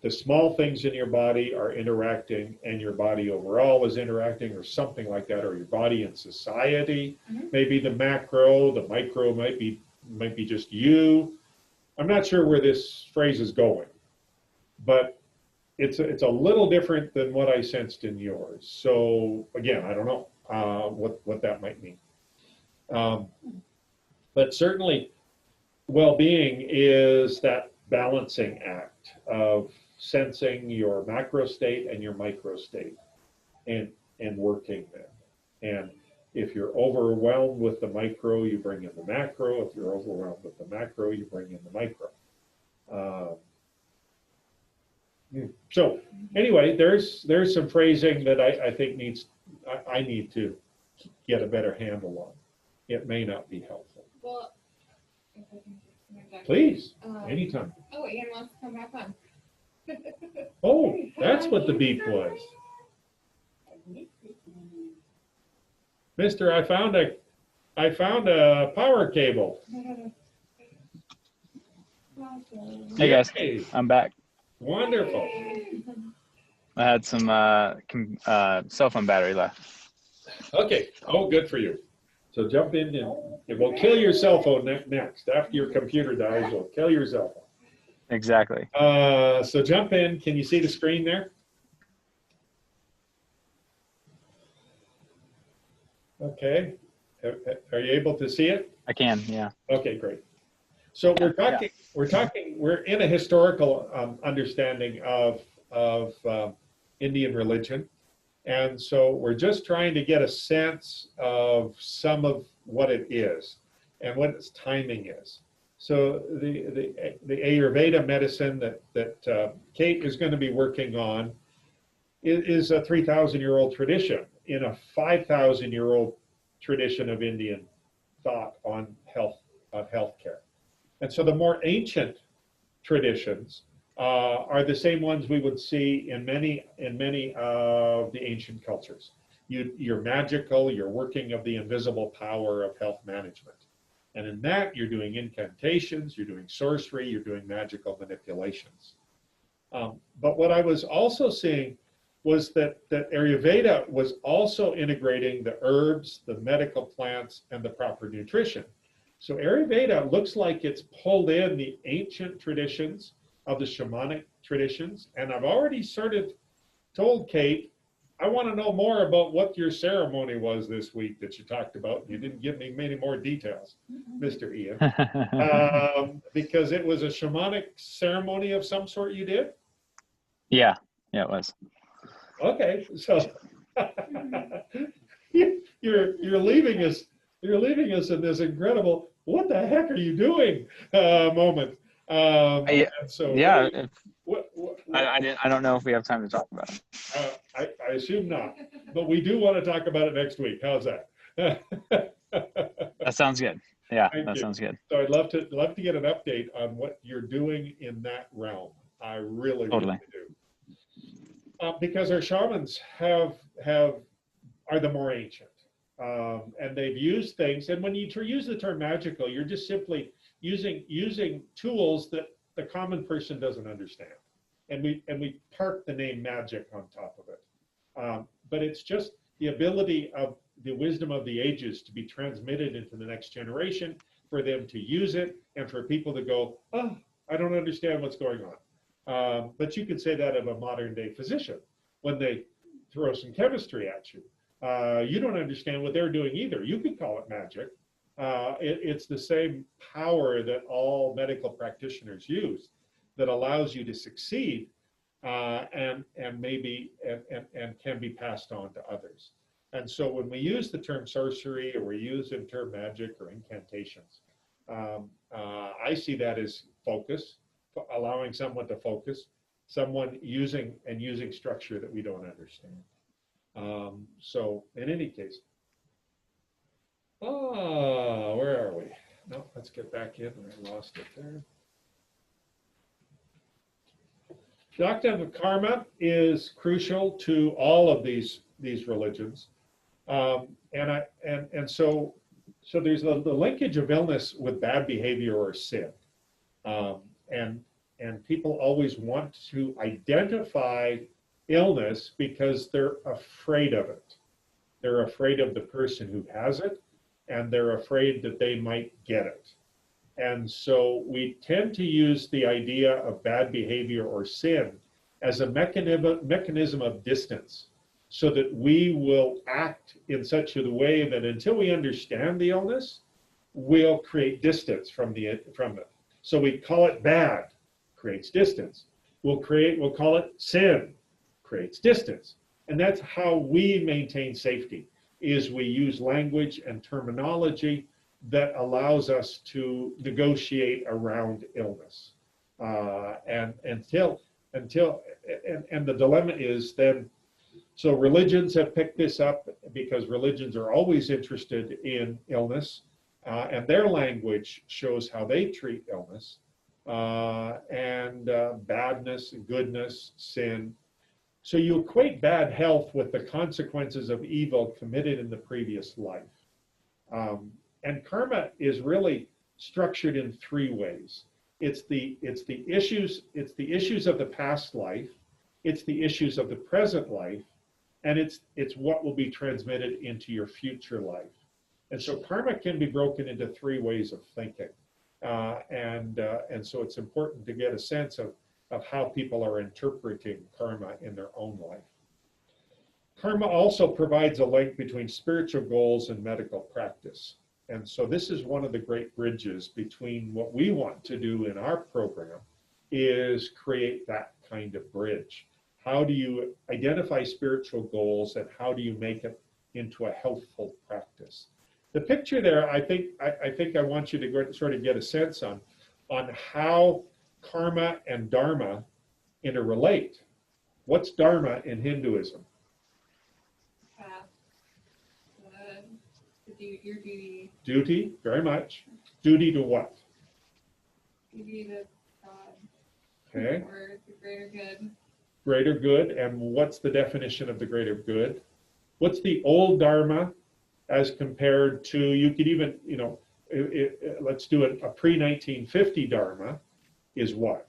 the small things in your body are interacting, and your body overall is interacting, or something like that, or your body and society. Maybe the macro, the micro might be just you. I'm not sure where this phrase is going, but it's a little different than what I sensed in yours. So again, I don't know what that might mean. But certainly, well-being is that balancing act of sensing your macro state and your micro state, and working them. And if you're overwhelmed with the micro, you bring in the macro. If you're overwhelmed with the macro, you bring in the micro. So anyway, there's some phrasing that I think I need to get a better handle it may not be helpful. Well, if I can interject. Please, Um, anytime. Oh, Ian wants to come back on. Oh, that's what the beep was. Mister, I found a power cable. Hey guys, Yay, I'm back. wonderful. I had some cell phone battery left. Okay, oh, good for you. So jump in and it will kill your cell phone next. After your computer dies, you'll kill your cell phone. Exactly. So jump in. Can you see the screen there? Okay. Are you able to see it? I can, yeah. Okay, great. So we're in a historical understanding of Indian religion. And so we're just trying to get a sense of some of what it is and what its timing is. So the Ayurveda medicine that Kate is going to be working on is a 3,000-year-old tradition in a 5,000-year-old tradition of Indian thought on healthcare. And so the more ancient traditions are the same ones we would see in many of the ancient cultures. You're magical, you're working of the invisible power of health management. And in that, you're doing incantations, you're doing sorcery, you're doing magical manipulations. But what I was also seeing was that Ayurveda was also integrating the herbs, the medical plants, and the proper nutrition. So Ayurveda looks like it's pulled in the ancient traditions of the shamanic traditions. And I've already sort of told Kate, I want to know more about what your ceremony was this week that you talked about. You didn't give me many more details, Mr. Ian, because it was a shamanic ceremony of some sort you did? Yeah, it was. Okay, so you're leaving us in this incredible, what the heck are you doing moment. So yeah, what, I don't know if we have time to talk about it. I assume not, but we do want to talk about it next week. How's that? That sounds good. Yeah, Thank that you. sounds good. So I'd love to get an update on what you're doing in that realm. I really Totally. do. Because our shamans are the more ancient, and they've used things. And when you use the term magical, you're just simply using tools that the common person doesn't understand, and we park the name magic on top of it. But it's just the ability of the wisdom of the ages to be transmitted into the next generation, for them to use it, and for people to go, oh, I don't understand what's going on. But you could say that of a modern day physician when they throw some chemistry at you. You don't understand what they're doing either. You could call it magic. It's the same power that all medical practitioners use that allows you to succeed and maybe and can be passed on to others. And so when we use the term sorcery, or we use the term magic or incantations, I see that as focus, allowing someone to focus, someone using structure that we don't understand. So in any case, where are we? No, let's get back in. I lost it there. Bhakti karma is crucial to all of these religions, and so there's the linkage of illness with bad behavior or sin, and people always want to identify illness because they're afraid of it. They're afraid of the person who has it, and they're afraid that they might get it. And so we tend to use the idea of bad behavior or sin as a mechanism of distance, so that we will act in such a way that until we understand the illness, we'll create distance from it. So we call it bad, creates distance. We'll call it sin, creates distance. And that's how we maintain safety, is we use language and terminology that allows us to negotiate around illness. And the dilemma is then So religions have picked this up because religions are always interested in illness, and their language shows how they treat illness, and badness, goodness, sin. So you equate bad health with the consequences of evil committed in the previous life. And karma is really structured in three ways. It's the issues of the past life, it's the issues of the present life, and it's what will be transmitted into your future life. And so karma can be broken into three ways of thinking. And so it's important to get a sense of how people are interpreting karma in their own life. Karma also provides a link between spiritual goals and medical practice. And so this is one of the great bridges between what we want to do in our program is create that kind of bridge. How do you identify spiritual goals and how do you make it into a healthful practice? The picture there, I think I want you to sort of get a sense on how karma and dharma interrelate. What's dharma in Hinduism? Your duty. Duty, very much. Duty to what? Duty to God. Okay. Or the greater good. Greater good, and what's the definition of the greater good? What's the old dharma as compared to, you could even, let's do it, a pre-1950 dharma is what?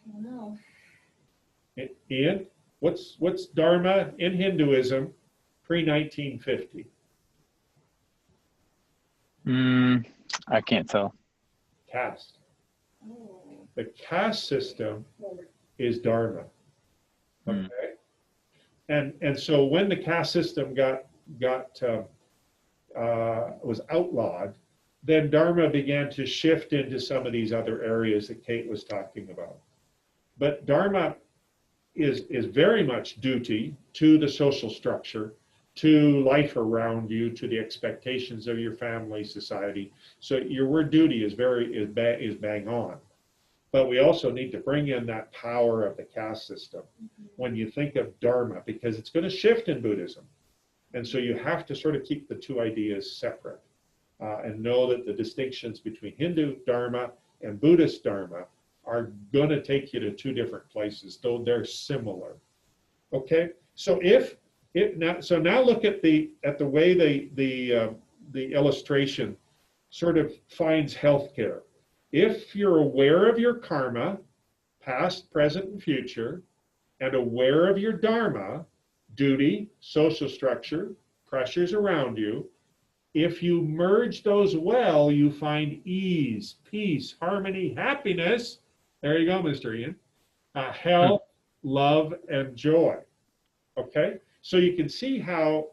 I don't know. Ian, what's dharma in Hinduism pre-1950? I can't tell. Caste. Oh. The caste system is dharma. Okay. And so when the caste system was outlawed, then dharma began to shift into some of these other areas that Kate was talking about. But dharma is very much duty to the social structure, to life around you, to the expectations of your family, society. So your word duty is bang on. But we also need to bring in that power of the caste system when you think of dharma, because it's going to shift in Buddhism. And so you have to sort of keep the two ideas separate and know that the distinctions between Hindu dharma and Buddhist dharma are going to take you to two different places, though they're similar. Okay, so now look at the way the illustration sort of finds healthcare. If you're aware of your karma, past, present, and future, and aware of your dharma, duty, social structure, pressures around you, if you merge those well, you find ease, peace, harmony, happiness. There you go, Mr. Ian. Health, love, and joy. Okay? So you can see how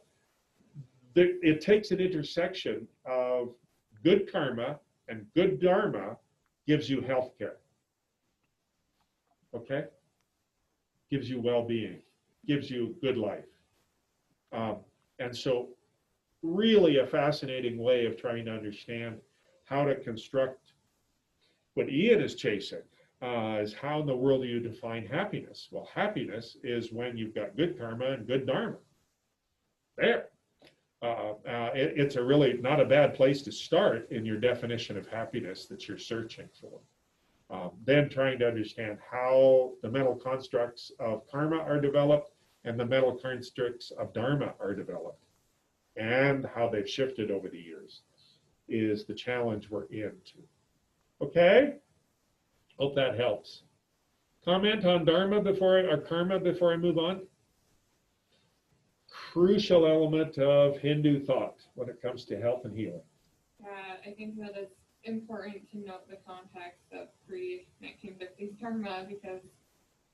it takes an intersection of good karma and good dharma gives you health care. Okay? Gives you well-being, gives you good life. And so really a fascinating way of trying to understand how to construct what Ian is chasing. Is how in the world do you define happiness? Well, happiness is when you've got good karma and good dharma. There. It's a really not a bad place to start in your definition of happiness that you're searching for. Then trying to understand how the mental constructs of karma are developed and the mental constructs of dharma are developed and how they've shifted over the years is the challenge we're into. Okay? Hope that helps. Comment on dharma or karma before I move on? Crucial element of Hindu thought when it comes to health and healing. I think that it's important to note the context of pre-1950s dharma, because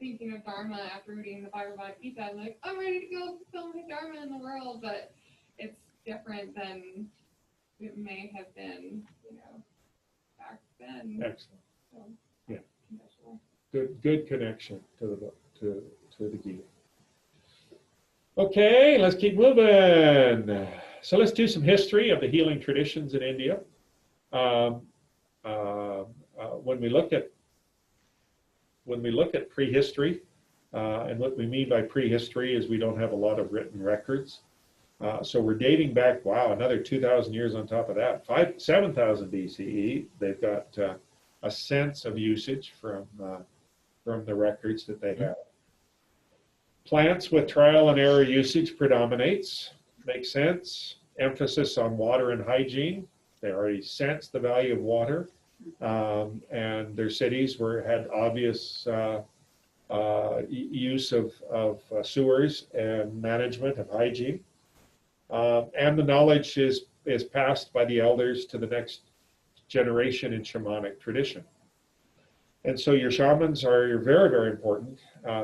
thinking of dharma after reading the Bhagavad Gita, I'm like, I'm ready to go fulfill my dharma in the world, but it's different than it may have been, back then. Excellent. So, yeah. Good connection to the Gita. Okay, let's keep moving. So let's do some history of the healing traditions in India. When we look at prehistory, And what we mean by prehistory is we don't have a lot of written records. So we're dating back, wow, another 2,000 years on top of that. 7,000 BCE, they've got a sense of usage from the records that they have. Plants with trial and error usage predominates. Makes sense. Emphasis on water and hygiene. They already sensed the value of water, and their cities had obvious use of sewers and management of hygiene. And the knowledge is passed by the elders to the next generation in shamanic tradition. And so your shamans are very, very important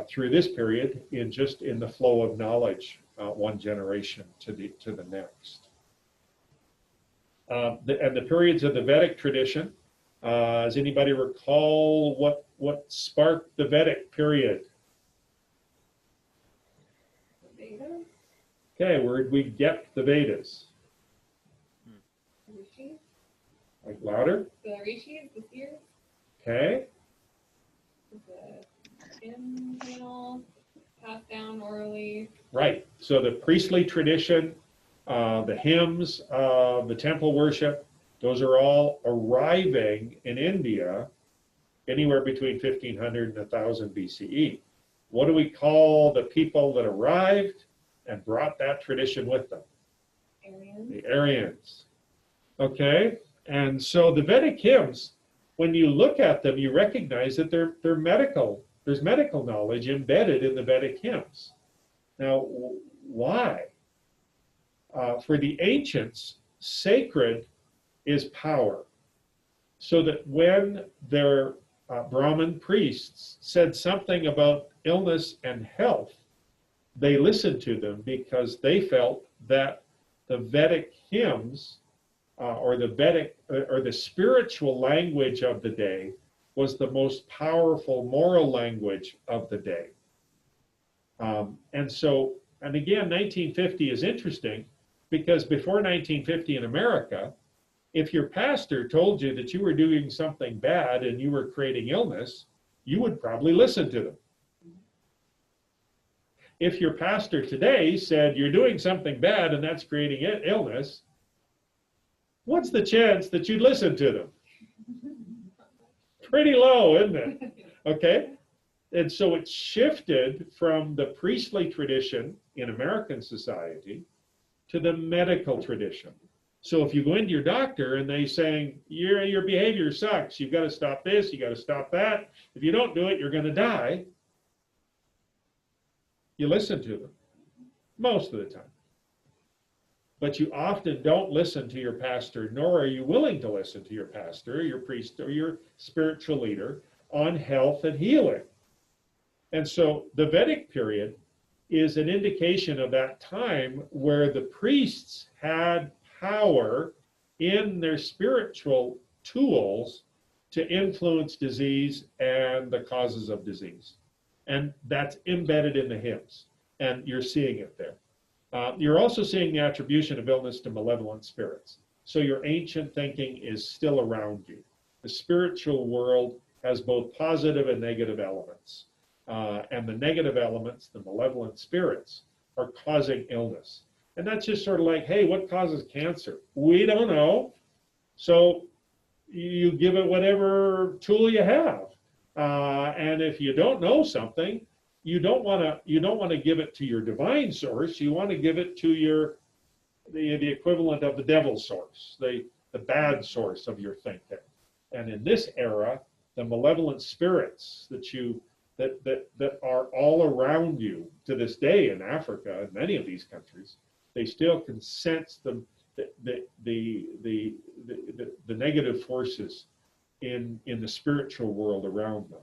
through this period in the flow of knowledge, one generation to the next. And the periods of the Vedic tradition, does anybody recall what sparked the Vedic period? Vedas? Okay, where did we get the Vedas? Rishis? Like louder? The Rishis, the seers? Okay. The hymn panel passed down orally. Right. So the priestly tradition, the hymns, the temple worship, those are all arriving in India anywhere between 1500 and 1000 BCE. What do we call the people that arrived and brought that tradition with them? Aryans. The Aryans. Okay. And so the Vedic hymns, when you look at them, you recognize that they're medical. There's medical knowledge embedded in the Vedic hymns. Now, why? For the ancients, sacred is power. So that when their Brahmin priests said something about illness and health, they listened to them because they felt that the Vedic hymns or the spiritual language of the day was the most powerful moral language of the day. And again, 1950 is interesting because before 1950 in America, if your pastor told you that you were doing something bad and you were creating illness, you would probably listen to them. If your pastor today said you're doing something bad and that's creating illness, what's the chance that you'd listen to them? Pretty low, isn't it? Okay? And so it shifted from the priestly tradition in American society to the medical tradition. So if you go into your doctor and they saying, your behavior sucks, you've got to stop this, you got to stop that. If you don't do it, you're going to die. You listen to them most of the time. But you often don't listen to your pastor, nor are you willing to listen to your pastor, your priest, or your spiritual leader on health and healing. And so the Vedic period is an indication of that time where the priests had power in their spiritual tools to influence disease and the causes of disease. And that's embedded in the hymns, and you're seeing it there. You're also seeing the attribution of illness to malevolent spirits. So your ancient thinking is still around you. The spiritual world has both positive and negative elements. And the negative elements, the malevolent spirits, are causing illness. And that's just sort of like, hey, what causes cancer? We don't know. So you give it whatever tool you have. And if you don't know something, you don't want to give it to your divine source. You want to give it to the equivalent of the devil source, the bad source of your thinking. And in this era, the malevolent spirits that are all around you to this day in Africa and many of these countries, they still can sense the negative forces in the spiritual world around them.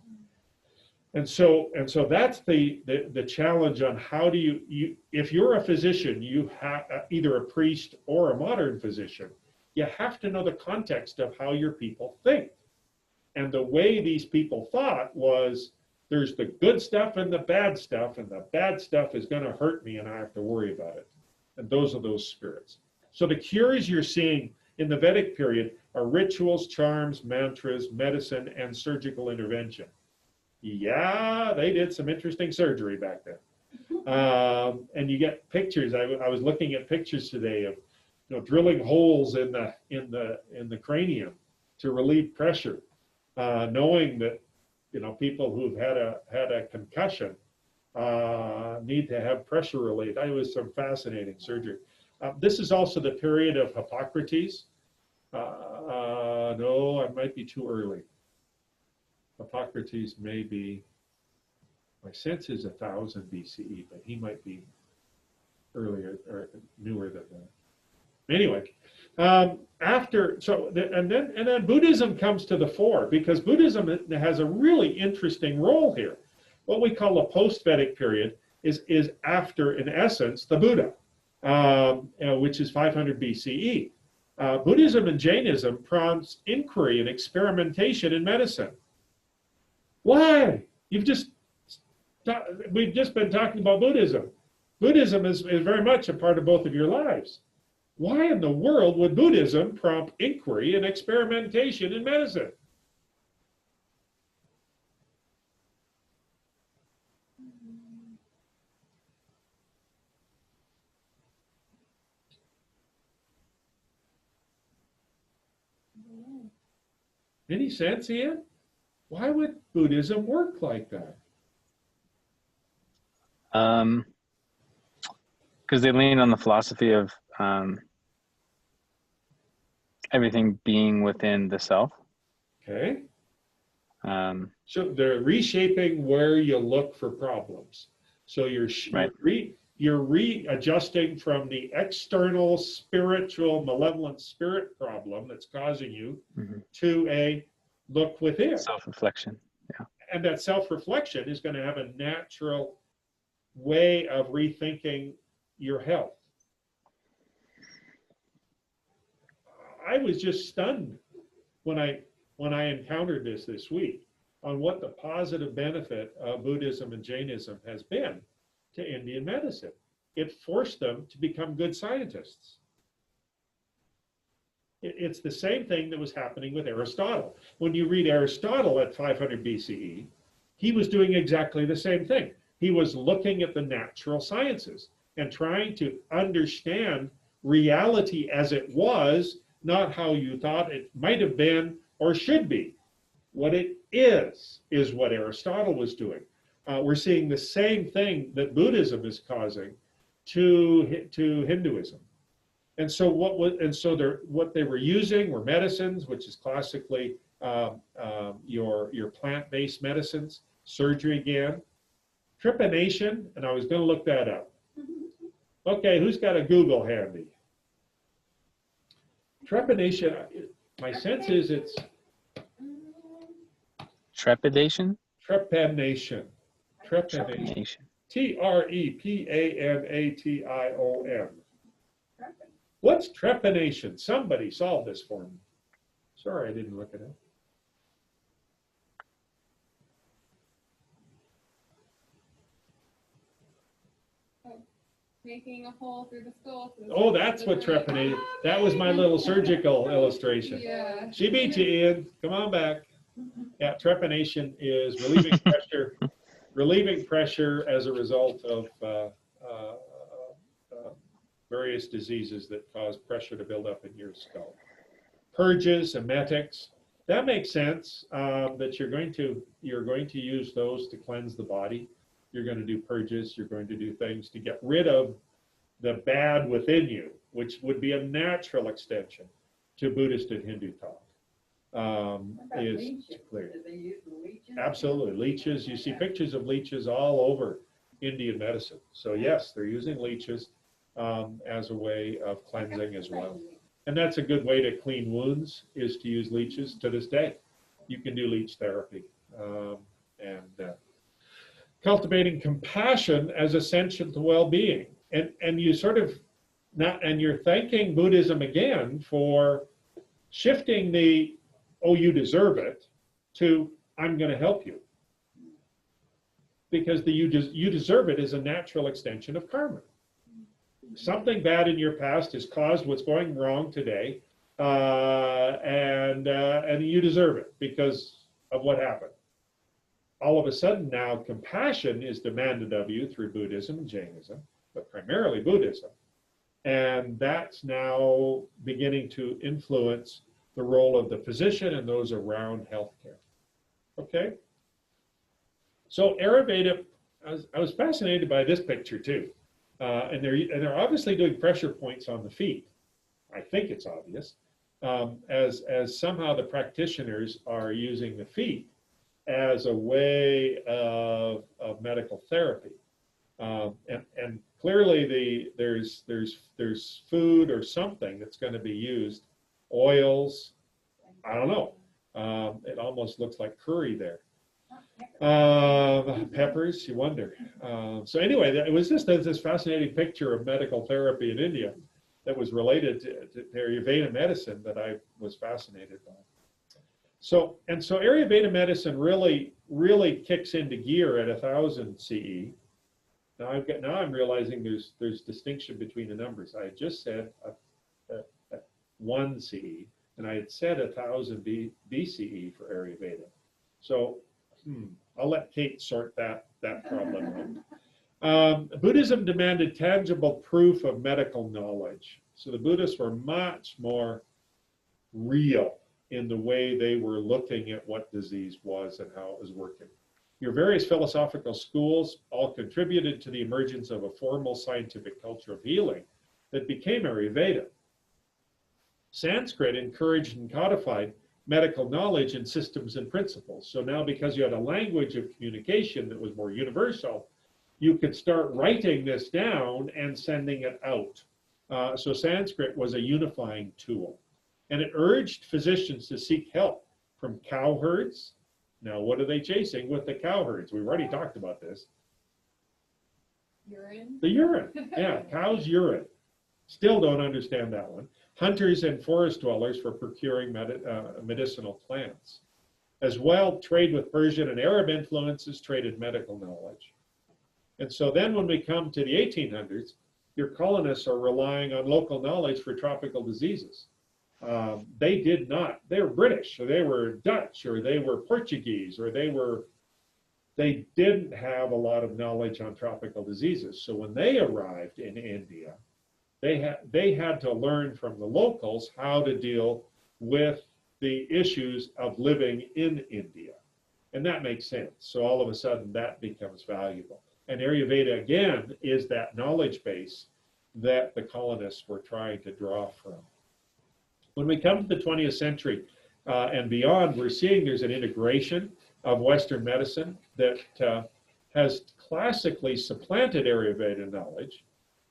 And so that's the challenge on how do you if you're a physician, you have either a priest or a modern physician, you have to know the context of how your people think. And the way these people thought was, there's the good stuff and the bad stuff, and the bad stuff is going to hurt me and I have to worry about it. And those are those spirits. So the cures you're seeing in the Vedic period are rituals, charms, mantras, medicine, and surgical intervention. Yeah, they did some interesting surgery back then. And you get pictures. I was looking at pictures today of, drilling holes in the cranium to relieve pressure, knowing that, people who've had a concussion need to have pressure relief. That was some fascinating surgery. This is also the period of Hippocrates. No, I might be too early. Hippocrates may be, my sense is 1000 BCE, but he might be earlier or newer than that. Anyway, and then Buddhism comes to the fore, because Buddhism has a really interesting role here. What we call a post-Vedic period is after, in essence, the Buddha, which is 500 BCE. Buddhism and Jainism prompts inquiry and experimentation in medicine. Why? We've just been talking about Buddhism. Buddhism is very much a part of both of your lives. Why in the world would Buddhism prompt inquiry and experimentation in medicine? Any sense, Ian? Why would Buddhism work like that? Because they lean on the philosophy of everything being within the self. Okay. So they're reshaping where you look for problems. So you're readjusting from the external spiritual malevolent spirit problem that's causing you to a look within. Self-reflection. Yeah. And that self-reflection is going to have a natural way of rethinking your health. I was just stunned when I encountered this week on what the positive benefit of Buddhism and Jainism has been to Indian medicine. It forced them to become good scientists. It's the same thing that was happening with Aristotle. When you read Aristotle at 500 BCE, he was doing exactly the same thing. He was looking at the natural sciences and trying to understand reality as it was, not how you thought it might have been or should be. What it is what Aristotle was doing. We're seeing the same thing that Buddhism is causing to Hinduism. And so what they were using were medicines, which is classically your plant-based medicines, surgery again, trepanation, and I was going to look that up. Okay, who's got a Google handy? Trepanation, my sense is it's trepidation. Trepanation. Trepanation. Trepanation. What's trepanation? Somebody solve this for me. Sorry, I didn't look it up. Making a hole through the skull. Oh, that's what trepanation. That was my little surgical illustration. Yeah. She beat you, Ian. Come on back. Yeah, trepanation is relieving pressure as a result of various diseases that cause pressure to build up in your skull. Purges, emetics. That makes sense. That you're going to use those to cleanse the body. You're going to do purges. You're going to do things to get rid of the bad within you, which would be a natural extension to Buddhist and Hindu thought. Is clear. Do they use leeches? Absolutely, leeches. You see pictures of leeches all over Indian medicine. So yes, they're using leeches as a way of cleansing as well. And that's a good way to clean wounds, is to use leeches. To this day, you can do leech therapy. Cultivating compassion as essential to well-being. And you sort of and you're thanking Buddhism again for shifting the, oh, you deserve it, to I'm going to help you. Because the you deserve it is a natural extension of karma. Something bad in your past has caused what's going wrong today, and you deserve it because of what happened. all of a sudden now compassion is demanded of you through Buddhism and Jainism, but primarily Buddhism. And that's now beginning to influence the role of the physician and those around healthcare. Okay? So Ayurveda, I was fascinated by this picture too. And they're obviously doing pressure points on the feet. I think it's obvious, as somehow the practitioners are using the feet as a way of medical therapy. And clearly there's food or something that's going to be used, oils, I don't know. It almost looks like curry there. Peppers, you wonder. So anyway, it was just this fascinating picture of medical therapy in India that was related to Ayurveda medicine that I was fascinated by. So Ayurveda medicine really kicks into gear at 1000 CE. Now I'm realizing there's distinction between the numbers. I had just said 1 CE, and I had said 1000 BCE for Ayurveda. So I'll let Kate sort that problem out. Buddhism demanded tangible proof of medical knowledge. So the Buddhists were much more real in the way they were looking at what disease was and how it was working. Your various philosophical schools all contributed to the emergence of a formal scientific culture of healing that became Ayurveda. Sanskrit encouraged and codified medical knowledge and systems and principles. So now, because you had a language of communication that was more universal, you could start writing this down and sending it out. So Sanskrit was a unifying tool. And it urged physicians to seek help from cowherds. Now, what are they chasing with the cowherds? We've already talked about this. Urine. The urine. Yeah, cow's urine. Still don't understand that one. Hunters and forest dwellers for procuring medicinal plants. As well, trade with Persian and Arab influences traded medical knowledge. And so then when we come to the 1800s, your colonists are relying on local knowledge for tropical diseases. They did not, they were British, or they were Dutch, or they were Portuguese, or they didn't have a lot of knowledge on tropical diseases. So when they arrived in India, they had to learn from the locals how to deal with the issues of living in India. And that makes sense. So all of a sudden that becomes valuable. And Ayurveda, again, is that knowledge base that the colonists were trying to draw from. When we come to the 20th century and beyond, we're seeing there's an integration of Western medicine that has classically supplanted Ayurveda knowledge,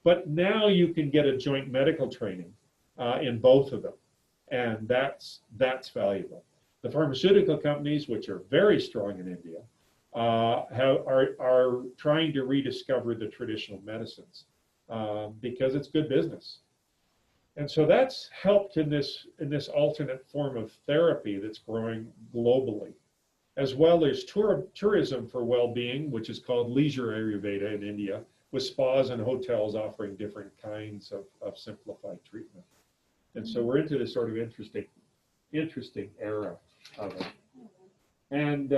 but now you can get a joint medical training in both of them, and that's valuable. The pharmaceutical companies, which are very strong in India, are trying to rediscover the traditional medicines because it's good business. And so that's helped in this alternate form of therapy that's growing globally. As well, there's tourism for well-being, which is called leisure Ayurveda in India, with spas and hotels offering different kinds of simplified treatment. And so we're into this sort of interesting era of it. And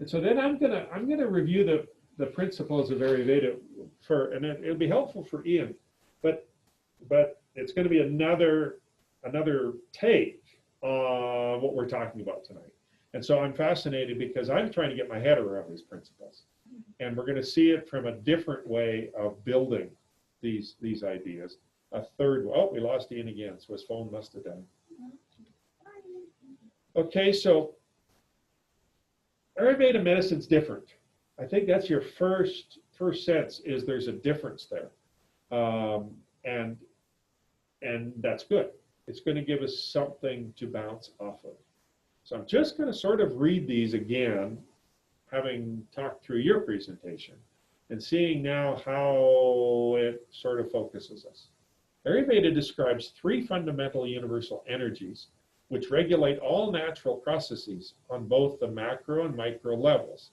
so then I'm gonna review the principles of Ayurveda and it'll be helpful for Ian, but it's going to be another take on what we're talking about tonight. And so I'm fascinated because I'm trying to get my head around these principles, and we're going to see it from a different way of building these ideas. We lost Ian again, so his phone must have died. Okay, so Ayurveda medicine's different. I think that's your first sense is there's a difference there, and that's good. It's going to give us something to bounce off of. So I'm just going to sort of read these again, having talked through your presentation, and seeing now how it sort of focuses us. Ayurveda describes 3 fundamental universal energies which regulate all natural processes on both the macro and micro levels.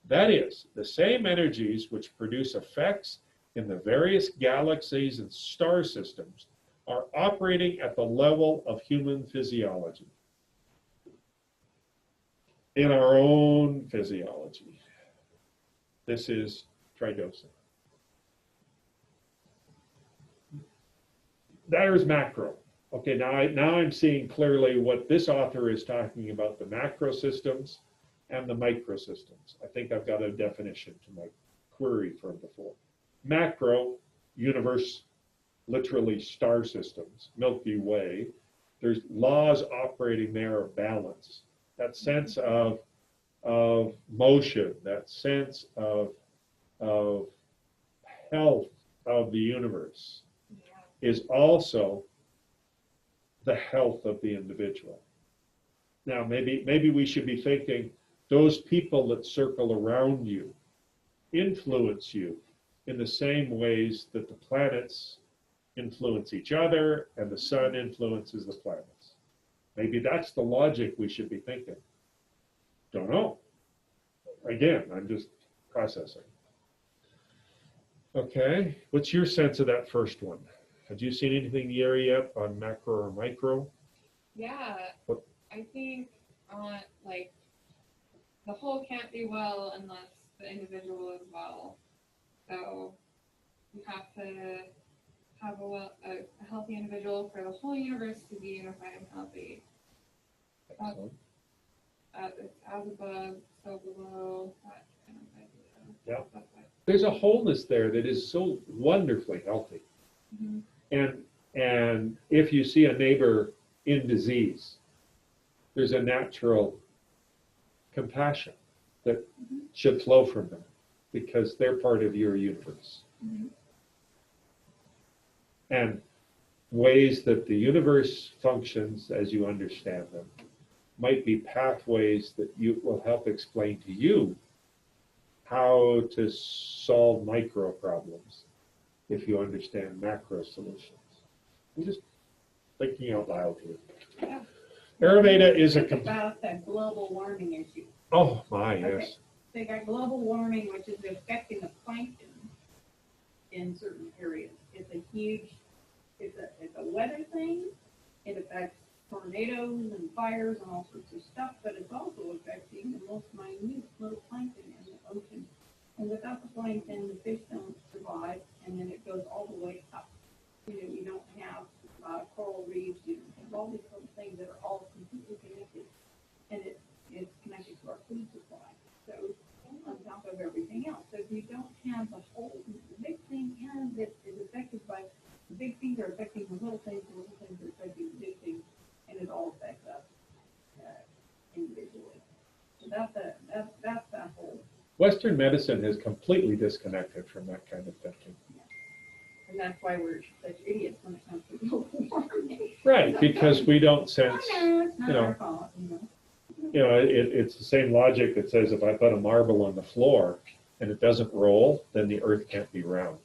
That is, the same energies which produce effects in the various galaxies and star systems are operating at the level of human physiology, in our own physiology. This is tridosine. There's macro. Okay, now I'm seeing clearly what this author is talking about, the macro systems and the micro systems. I think I've got a definition to my query from before. Macro, universe, literally star systems, Milky Way. There's laws operating there of balance. That sense of motion, that sense of health of the universe is also the health of the individual. Now, maybe we should be thinking those people that circle around you influence you in the same ways that the planets influence each other and the sun influences the planets. Maybe that's the logic we should be thinking. Don't know. Again, I'm just processing. Okay, what's your sense of that first one? Have you seen anything Yeri yet on macro or micro? Yeah, What? I think like the whole can't be well unless the individual is well. So you have to have a healthy individual for the whole universe to be unified and healthy. Excellent. It's as above, so below, that kind of idea. Yeah. There's a wholeness there that is so wonderfully healthy. Mm-hmm. And if you see a neighbor in disease, there's a natural compassion that should flow from them because they're part of your universe. Mm-hmm. And ways that the universe functions as you understand them might be pathways that you will help explain to you how to solve micro problems if you understand macro solutions. I'm just thinking out loud here. Yeah. Ayurveda is Think about the global warming issue. Oh my, Okay. yes. They got global warming, which is affecting the plankton in certain areas. It's a huge, it's a weather thing. It affects tornadoes and fires and all sorts of stuff, but it's also affecting the most minute little plankton in the ocean. And without the plankton, the fish don't survive, and then it goes all the way up. You don't have coral reefs, you don't have all these little things that are all completely connected, and it's connected to our food supply. So on top of everything else. So if you don't have the whole, the big thing that is affected by, the big things are affecting the little things are affecting the big things, and it all affects us individually. So that's that whole. Western medicine has completely disconnected from that kind of thinking. And that's why we're such idiots when it comes to global warming. Right, because we don't sense, It's not you know, our fault, it's the same logic that says if I put a marble on the floor and it doesn't roll, then the earth can't be round.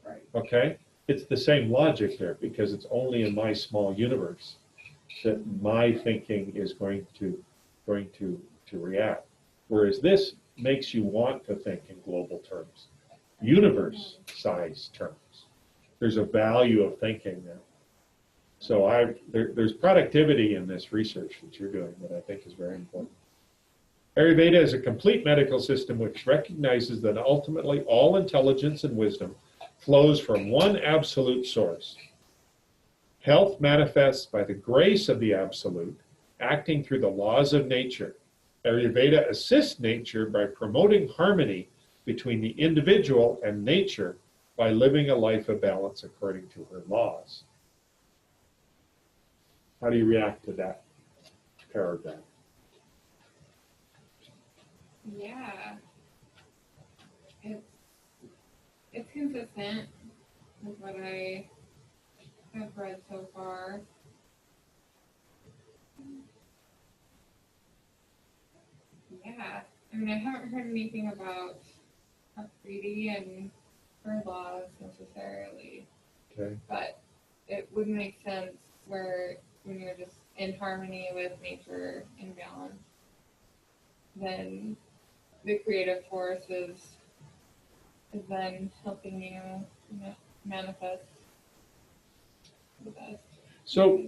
Right. Okay? It's the same logic there because it's only in my small universe that my thinking is going to react. Whereas this makes you want to think in global terms, universe size terms. There's a value of thinking there. So there's productivity in this research that you're doing that I think is very important. Ayurveda is a complete medical system which recognizes that ultimately all intelligence and wisdom flows from one absolute source. Health manifests by the grace of the absolute, acting through the laws of nature. Ayurveda assists nature by promoting harmony between the individual and nature by living a life of balance according to her laws. How do you react to that paragraph? Yeah. It's consistent with what I have read so far. Yeah. I mean, I haven't heard anything about Afridi and her laws necessarily. Okay. But it would make sense where when you're just in harmony with nature in balance, then the creative force is then helping you manifest the best. So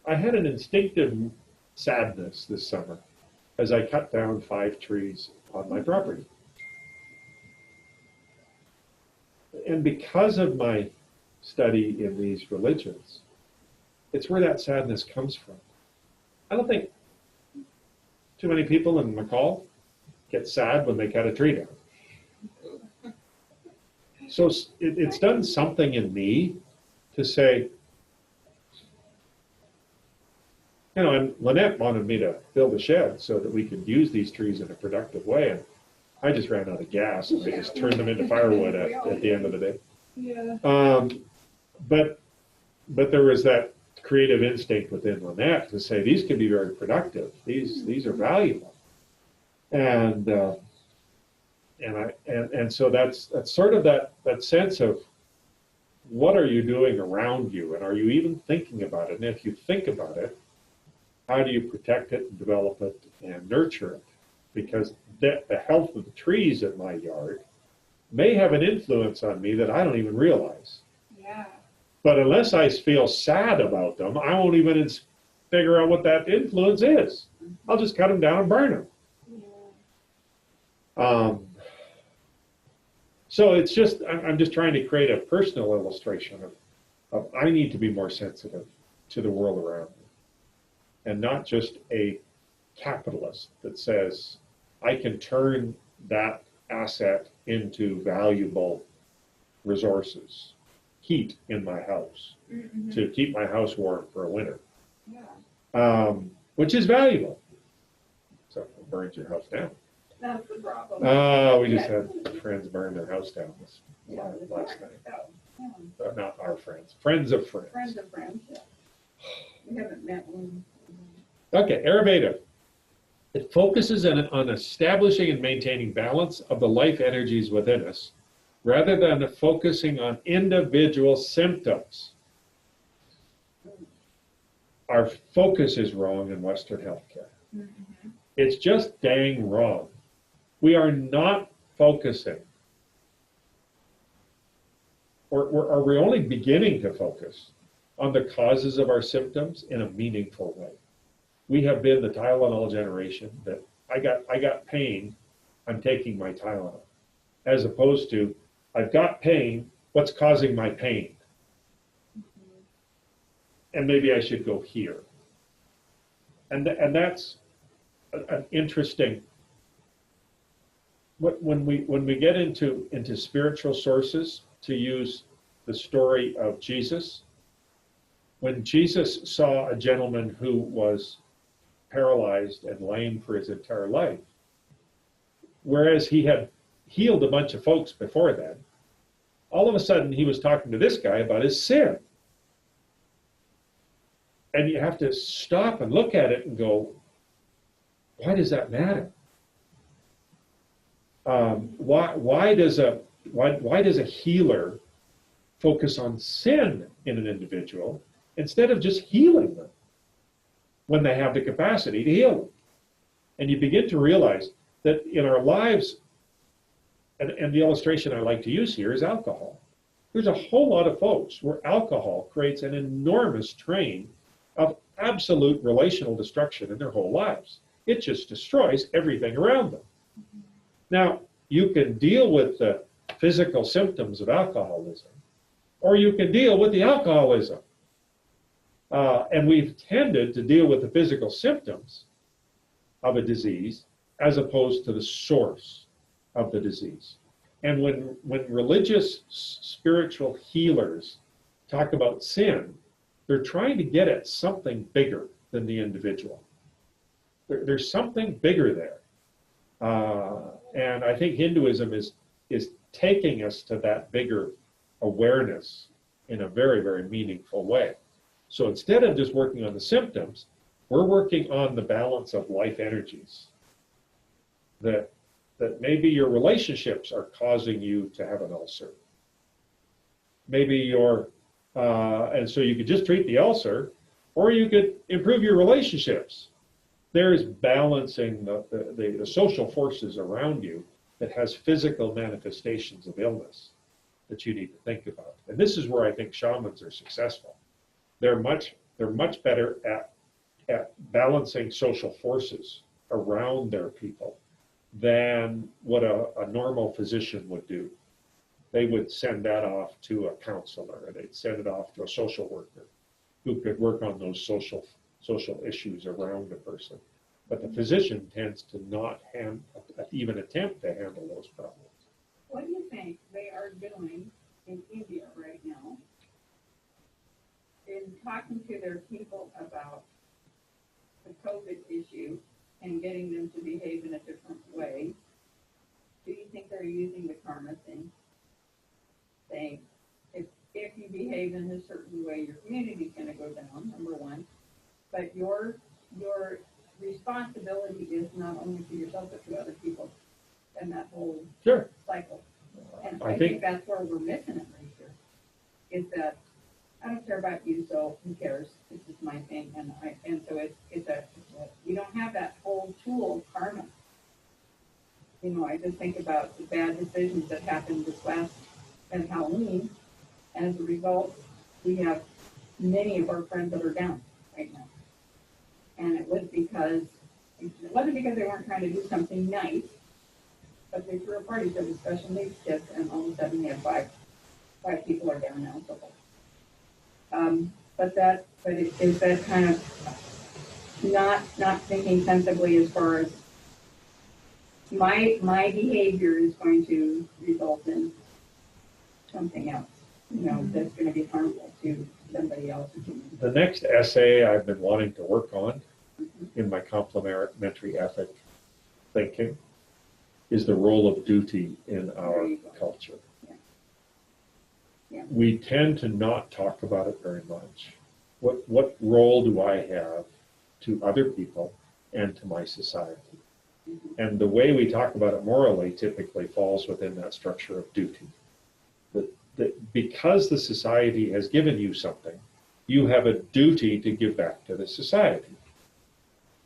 I had an instinctive sadness this summer as I cut down 5 trees on my property. And because of my study in these religions, it's where that sadness comes from. I don't think too many people in McCall get sad when they cut a tree down. So it's done something in me to say, you know, and Lynette wanted me to build a shed so that we could use these trees in a productive way. And I just ran out of gas, and I just turned them into firewood at the end of the day. Yeah. But there was that creative instinct within Lynette to say these can be very productive. These are valuable, and so that's sort of that sense of what are you doing around you, and are you even thinking about it? And if you think about it, how do you protect it and develop it and nurture it? Because the health of the trees in my yard may have an influence on me that I don't even realize. Yeah. But unless I feel sad about them, I won't even figure out what that influence is. I'll just cut them down and burn them. Yeah. So it's just, I'm just trying to create a personal illustration of I need to be more sensitive to the world around me. And not just a capitalist that says, I can turn that asset into valuable resources. Heat in my house to keep my house warm for a winter, which is valuable. So it burns your house down. That's the problem. We just had friends burn their house down last night. Yeah. Not our friends, friends of friends. Friends of friends, yeah. We haven't met one. Okay, Ayurveda. It focuses on establishing and maintaining balance of the life energies within us, rather than focusing on individual symptoms. Our focus is wrong in Western healthcare. It's just dang wrong. We are not focusing, or are we only beginning to focus on the causes of our symptoms in a meaningful way? We have been the Tylenol generation that I got pain, I'm taking my Tylenol, as opposed to I've got pain, what's causing my pain? And maybe I should go here. And that's an interesting, when we get into spiritual sources, to use the story of Jesus, when Jesus saw a gentleman who was paralyzed and lame for his entire life, whereas he had healed a bunch of folks before then, all of a sudden he was talking to this guy about his sin. And you have to stop and look at it and go, why does that matter? Why does a healer focus on sin in an individual instead of just healing them when they have the capacity to heal them? And you begin to realize that in our lives, and the illustration I like to use here is alcohol. There's a whole lot of folks where alcohol creates an enormous train of absolute relational destruction in their whole lives. It just destroys everything around them. Now, you can deal with the physical symptoms of alcoholism, or you can deal with the alcoholism. And we've tended to deal with the physical symptoms of a disease as opposed to the source of the disease. And when religious spiritual healers talk about sin, they're trying to get at something bigger than the individual. There's something bigger there. And I think Hinduism is taking us to that bigger awareness in a very, very meaningful way. So instead of just working on the symptoms, we're working on the balance of life energies. That maybe your relationships are causing you to have an ulcer. Maybe and so you could just treat the ulcer, or you could improve your relationships. There's balancing the social forces around you that has physical manifestations of illness. that you need to think about. And this is where I think shamans are successful. They're much better at balancing social forces around their people than what a normal physician would do. They would send that off to a counselor, and they'd send it off to a social worker who could work on those social issues around a person. But the physician tends to not even attempt to handle those problems. What do you think they are doing in India right now in talking to their people about the COVID issue and getting them to behave in a different way? Do you think they're using the karma thing? Saying, if you behave in a certain way, your community's going to go down, number one. But your responsibility is not only to yourself, but to other people and that whole cycle. And I think that's where we're missing it right here. Is that I don't care about you, so who cares? This is my thing, and so it's you don't have that whole tool of karma. You know, I just think about the bad decisions that happened this last and Halloween. As a result, we have many of our friends that are down right now, and it wasn't because they weren't trying to do something nice, but they threw a party for the special needs kids, and all of a sudden we have five people are down now. So. But is that kind of not thinking sensibly as far as my behavior is going to result in something else, you know, that's going to be harmful to somebody else. The next essay I've been wanting to work on in my complementary ethic thinking is the role of duty in our culture. Yeah. We tend to not talk about it very much. What role do I have to other people and to my society? Mm-hmm. And the way we talk about it morally typically falls within that structure of duty. That because the society has given you something, you have a duty to give back to the society.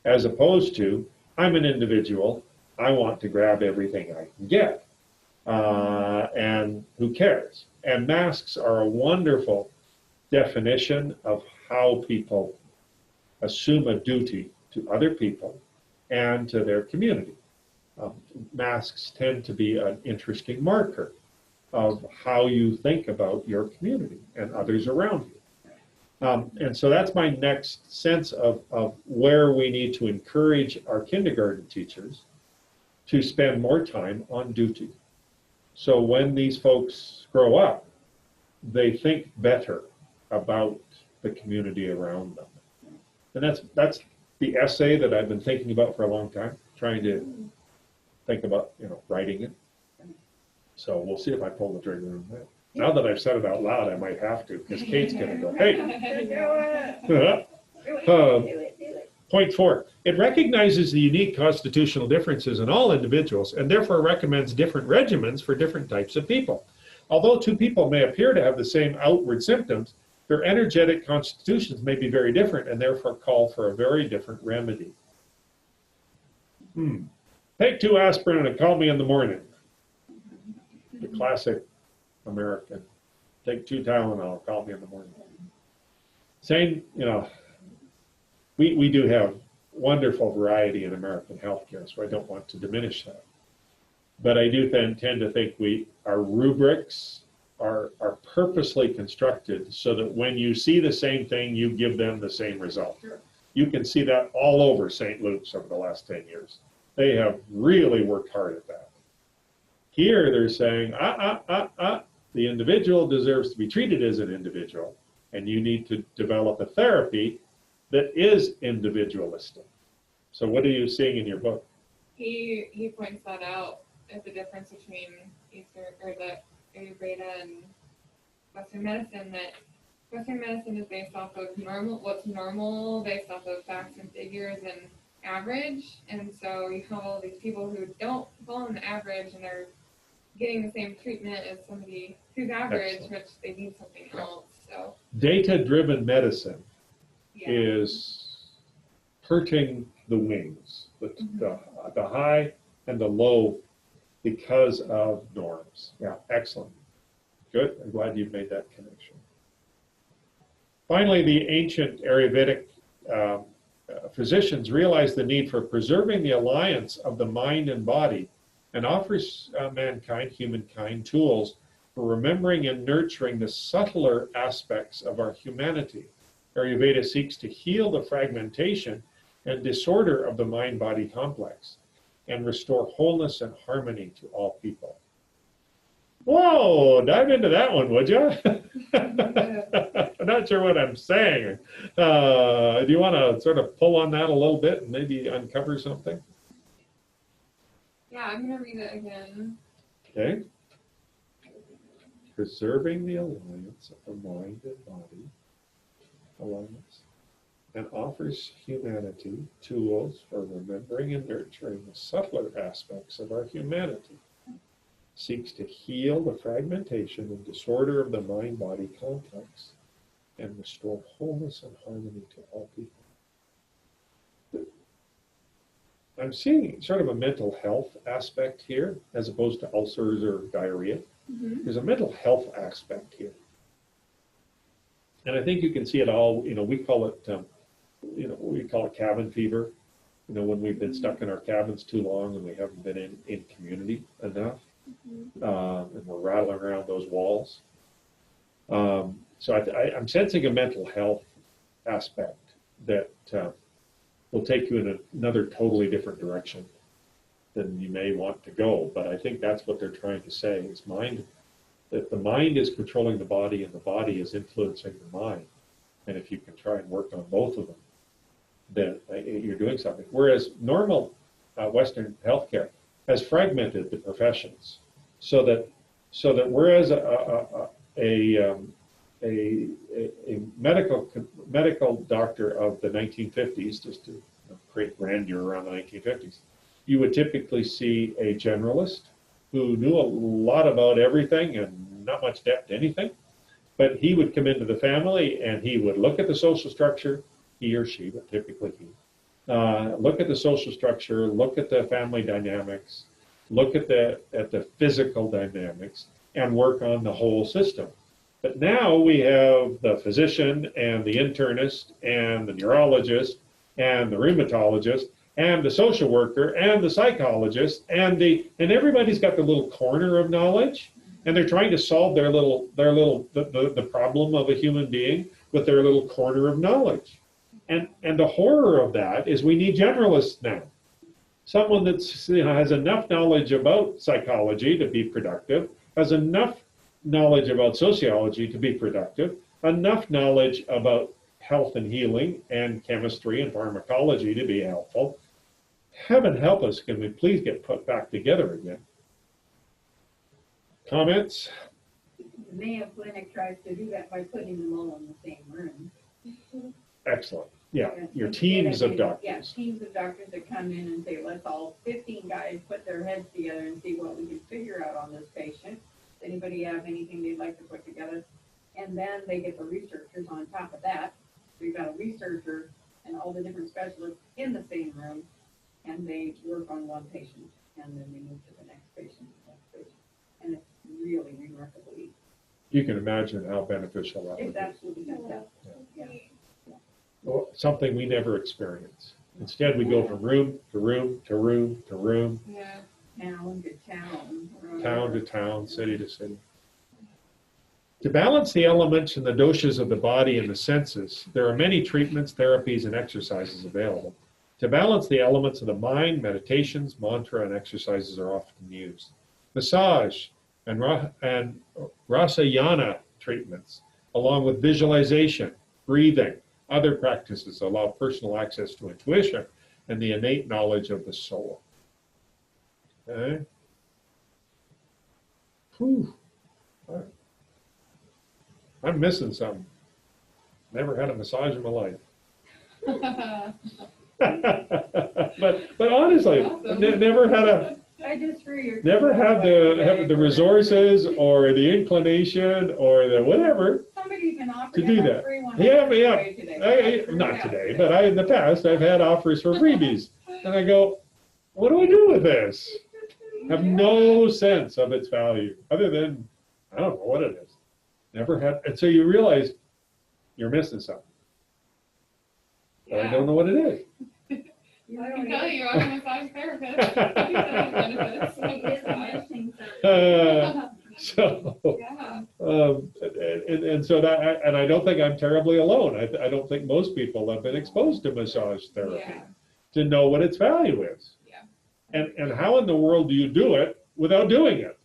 As opposed to, I'm an individual, I want to grab everything I can get. And who cares? And masks are a wonderful definition of how people assume a duty to other people and to their community. Masks tend to be an interesting marker of how you think about your community and others around you. And so that's my next sense of where we need to encourage our kindergarten teachers to spend more time on duty. So when these folks grow up, they think better about the community around them. And that's the essay that I've been thinking about for a long time, trying to think about, writing it. So we'll see if I pull the trigger on that. Now that I've said it out loud, I might have to, because Kate's going to go, hey. Do it. Point 4, it recognizes the unique constitutional differences in all individuals and therefore recommends different regimens for different types of people. Although two people may appear to have the same outward symptoms, their energetic constitutions may be very different and therefore call for a very different remedy. Take 2 aspirin and call me in the morning. The classic American. Take 2 Tylenol, call me in the morning. Same, we do have wonderful variety in American healthcare, so I don't want to diminish that. But I do tend to think our rubrics are purposely constructed so that when you see the same thing, you give them the same result. Sure. You can see that all over St. Luke's over the last 10 years. They have really worked hard at that. Here they're saying, the individual deserves to be treated as an individual, and you need to develop a therapy that is individualistic. So what are you seeing in your book? He points that out as the difference between Eastern or the Ayurveda and Western medicine, that Western medicine is based off of what's normal, based off of facts and figures and average. And so you have all these people who don't fall in the average and are getting the same treatment as somebody who's average, Excellent. which they need something else. So Data-driven medicine is hurting the wings, the high and the low, because of norms. Yeah, excellent. Good. I'm glad you've made that connection. Finally, the ancient Ayurvedic physicians realized the need for preserving the alliance of the mind and body and offers humankind, tools for remembering and nurturing the subtler aspects of our humanity. Ayurveda seeks to heal the fragmentation and disorder of the mind-body complex and restore wholeness and harmony to all people. Whoa, dive into that one, would you? I'm not sure what I'm saying. Do you want to sort of pull on that a little bit and maybe uncover something? Yeah, I'm going to read it again. Okay. Preserving the alliance of the mind and body, alliance, and offers humanity tools for remembering and nurturing the subtler aspects of our humanity. Seeks to heal the fragmentation and disorder of the mind-body complex and restore wholeness and harmony to all people. I'm seeing sort of a mental health aspect here as opposed to ulcers or diarrhea. Mm-hmm. There's a mental health aspect here. And I think you can see it all, we call it cabin fever, when we've been stuck in our cabins too long and we haven't been in community enough. And we're rattling around those walls. So I'm sensing a mental health aspect that will take you in another totally different direction than you may want to go. But I think that's what they're trying to say is that the mind is controlling the body and the body is influencing the mind. And if you can try and work on both of them, then you're doing something. Whereas normal Western healthcare has fragmented the professions, so that whereas a medical doctor of the 1950s, just to create grandeur around the 1950s, you would typically see a generalist who knew a lot about everything and not much depth to anything, but he would come into the family and he would look at the social structure, he or she, but typically he, look at the social structure, look at the family dynamics, look at the physical dynamics, and work on the whole system. But now we have the physician and the internist and the neurologist and the rheumatologist and the social worker and the psychologist and everybody's got their little corner of knowledge, and they're trying to solve the problem of a human being with their little corner of knowledge. And the horror of that is we need generalists now. Someone that has enough knowledge about psychology to be productive, has enough knowledge about sociology to be productive, enough knowledge about health and healing and chemistry and pharmacology to be helpful. Heaven help us, can we please get put back together again? Comments? The Mayo Clinic tries to do that by putting them all in the same room. Excellent. Yeah, your teams of doctors. Yeah, teams of doctors that come in and say, let's all 15 guys put their heads together and see what we can figure out on this patient. Does anybody have anything they'd like to put together? And then they get the researchers on top of that. So you've got a researcher and all the different specialists in the same room, and they work on one patient, and then they move to the next patient, and it's really remarkably. You can imagine how beneficial that would It's be. absolutely fantastic. Yeah. Well, something we never experience. Instead, we go from room to room to room to room, Yeah. Town to town. town to town, city to city. To balance the elements and the doshas of the body and the senses, there are many treatments, therapies, and exercises available. To balance the elements of the mind, meditations, mantra, and exercises are often used. Massage and rasayana treatments, along with visualization, breathing, other practices allow personal access to intuition and the innate knowledge of the soul. Okay? Whew. I'm missing something. Never had a massage in my life. but honestly, Awesome. never had a. I just for your Never had the resources or the inclination or the whatever Somebody's been to offering do a that. free one. Yeah. Not today, but in the past, I've had offers for freebies. And I go, what do I do with this? I have no sense of its value other than I don't know what it is. Never had, and so you realize you're missing something. But I don't know what it is. I can tell you, I'm a massage therapist. I can tell you benefits of He is massage. missing something. So, Yeah. and so that, and I don't think I'm terribly alone. I don't think most people have been exposed to massage therapy Yeah. to know what its value is. Yeah. And how in the world do you do it without doing it?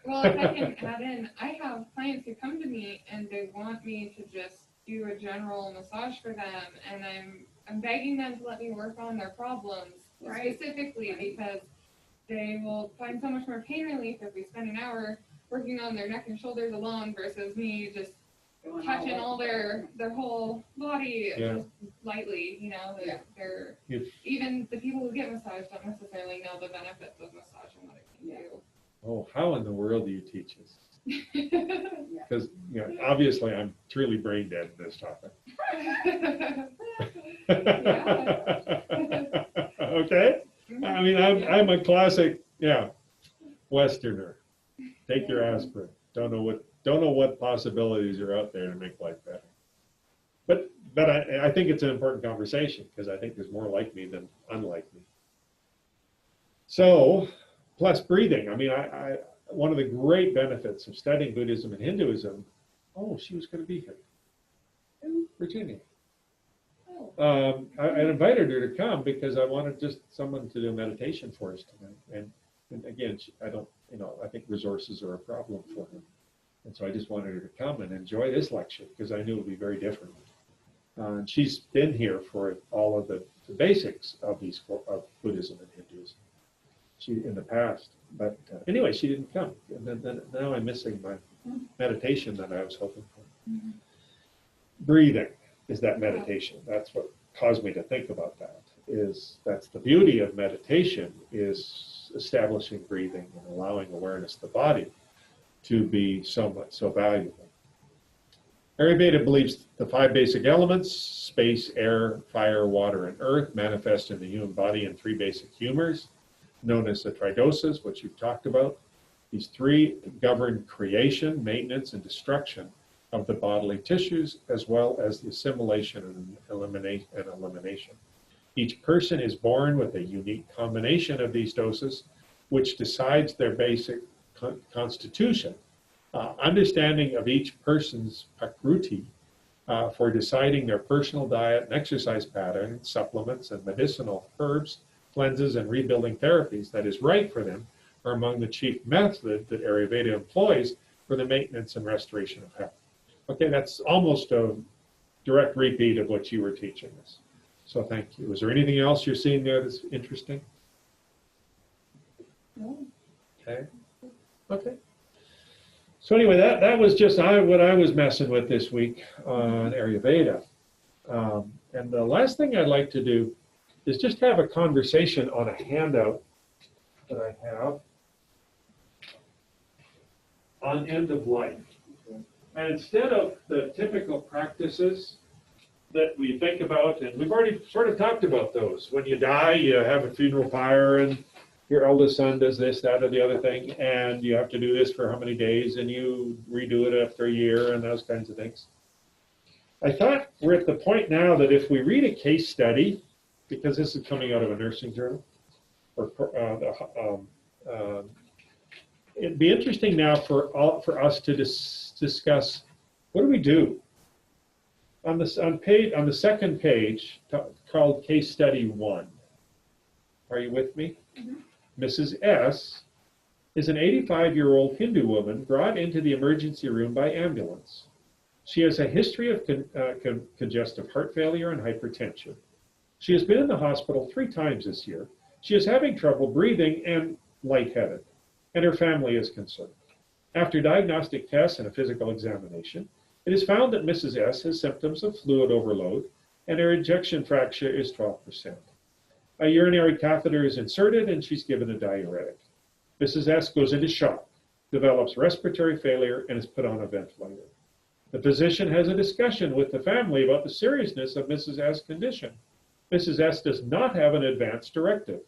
Well, if I can add in, I have clients who come to me and they want me to just do a general massage for them, and I'm begging them to let me work on their problems specifically because they will find so much more pain relief if we spend an hour working on their neck and shoulders alone versus me just touching all their whole body just lightly. You know, they're even the people who get massaged don't necessarily know the benefits of massage and what it can do. Oh, how in the world do you teach this? Because obviously I'm truly brain dead in this topic. Okay? I mean, I'm a classic, Westerner. Take your aspirin. Don't know what possibilities are out there to make life better. But I think it's an important conversation because I think there's more like me than unlike me. So, plus breathing. I mean, I one of the great benefits of studying Buddhism and Hinduism. Oh, she was going to be here. Virginia. I invited her to come because I wanted just someone to do meditation for us tonight. And again, I think resources are a problem for her. And so I just wanted her to come and enjoy this lecture because I knew it would be very different. And she's been here for all of the basics of Buddhism and Hinduism. In the past, but anyway, she didn't come. And then now I'm missing my meditation that I was hoping for. Mm-hmm. Breathing is that meditation. That's what caused me to think about that. That's the beauty of meditation, is establishing breathing and allowing awareness of the body to be so valuable. Ayurveda believes the 5 basic elements, space, air, fire, water, and earth, manifest in the human body in 3 basic humors, known as the tridosas, which you've talked about. These 3 govern creation, maintenance, and destruction of the bodily tissues, as well as the assimilation and elimination. Each person is born with a unique combination of these dosas, which decides their basic constitution. Understanding of each person's prakruti for deciding their personal diet and exercise pattern, supplements, and medicinal herbs, cleanses, and rebuilding therapies that is right for them are among the chief methods that Ayurveda employs for the maintenance and restoration of health. Okay, that's almost a direct repeat of what you were teaching us. So thank you. Is there anything else you're seeing there that's interesting? No. Okay. Okay. So anyway, that was just what I was messing with this week on Ayurveda. And the last thing I'd like to do is just have a conversation on a handout that I have on end of life. And instead of the typical practices that we think about, and we've already sort of talked about those. When you die, you have a funeral pyre, and your eldest son does this, that, or the other thing, and you have to do this for how many days, and you redo it after a year, and those kinds of things. I thought we're at the point now that if we read a case study, because this is coming out of a nursing journal, it'd be interesting now for us to discuss what do we do on the second page called Case Study 1. Are you with me? Mm-hmm. Mrs. S is an 85-year-old Hindu woman brought into the emergency room by ambulance. She has a history of congestive heart failure and hypertension. She has been in the hospital 3 times this year. She is having trouble breathing and lightheaded, and her family is concerned. After diagnostic tests and a physical examination, it is found that Mrs. S has symptoms of fluid overload, and her ejection fraction is 12%. A urinary catheter is inserted, and she's given a diuretic. Mrs. S goes into shock, develops respiratory failure, and is put on a ventilator. The physician has a discussion with the family about the seriousness of Mrs. S' condition. Mrs. S does not have an advance directive.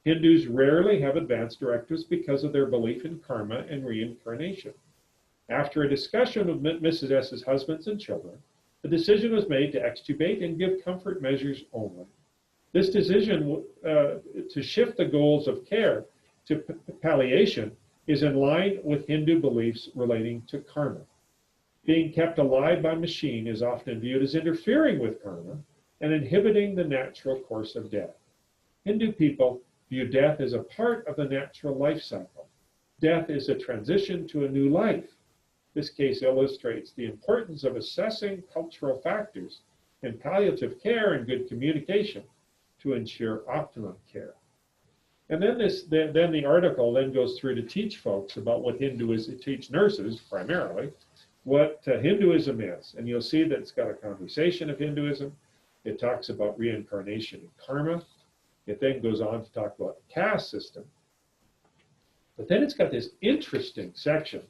Hindus rarely have advanced directives because of their belief in karma and reincarnation. After a discussion with Mrs. S's husbands and children, the decision was made to extubate and give comfort measures only. This decision to shift the goals of care to palliation is in line with Hindu beliefs relating to karma. Being kept alive by machine is often viewed as interfering with karma and inhibiting the natural course of death. Hindu people view death as a part of the natural life cycle. Death is a transition to a new life. This case illustrates the importance of assessing cultural factors in palliative care and good communication to ensure optimum care. And then the article then goes through to teach folks about what Hinduism, teach nurses primarily, what Hinduism is. And you'll see that it's got a conversation of Hinduism. It talks about reincarnation and karma. It then goes on to talk about the caste system. But then it's got this interesting section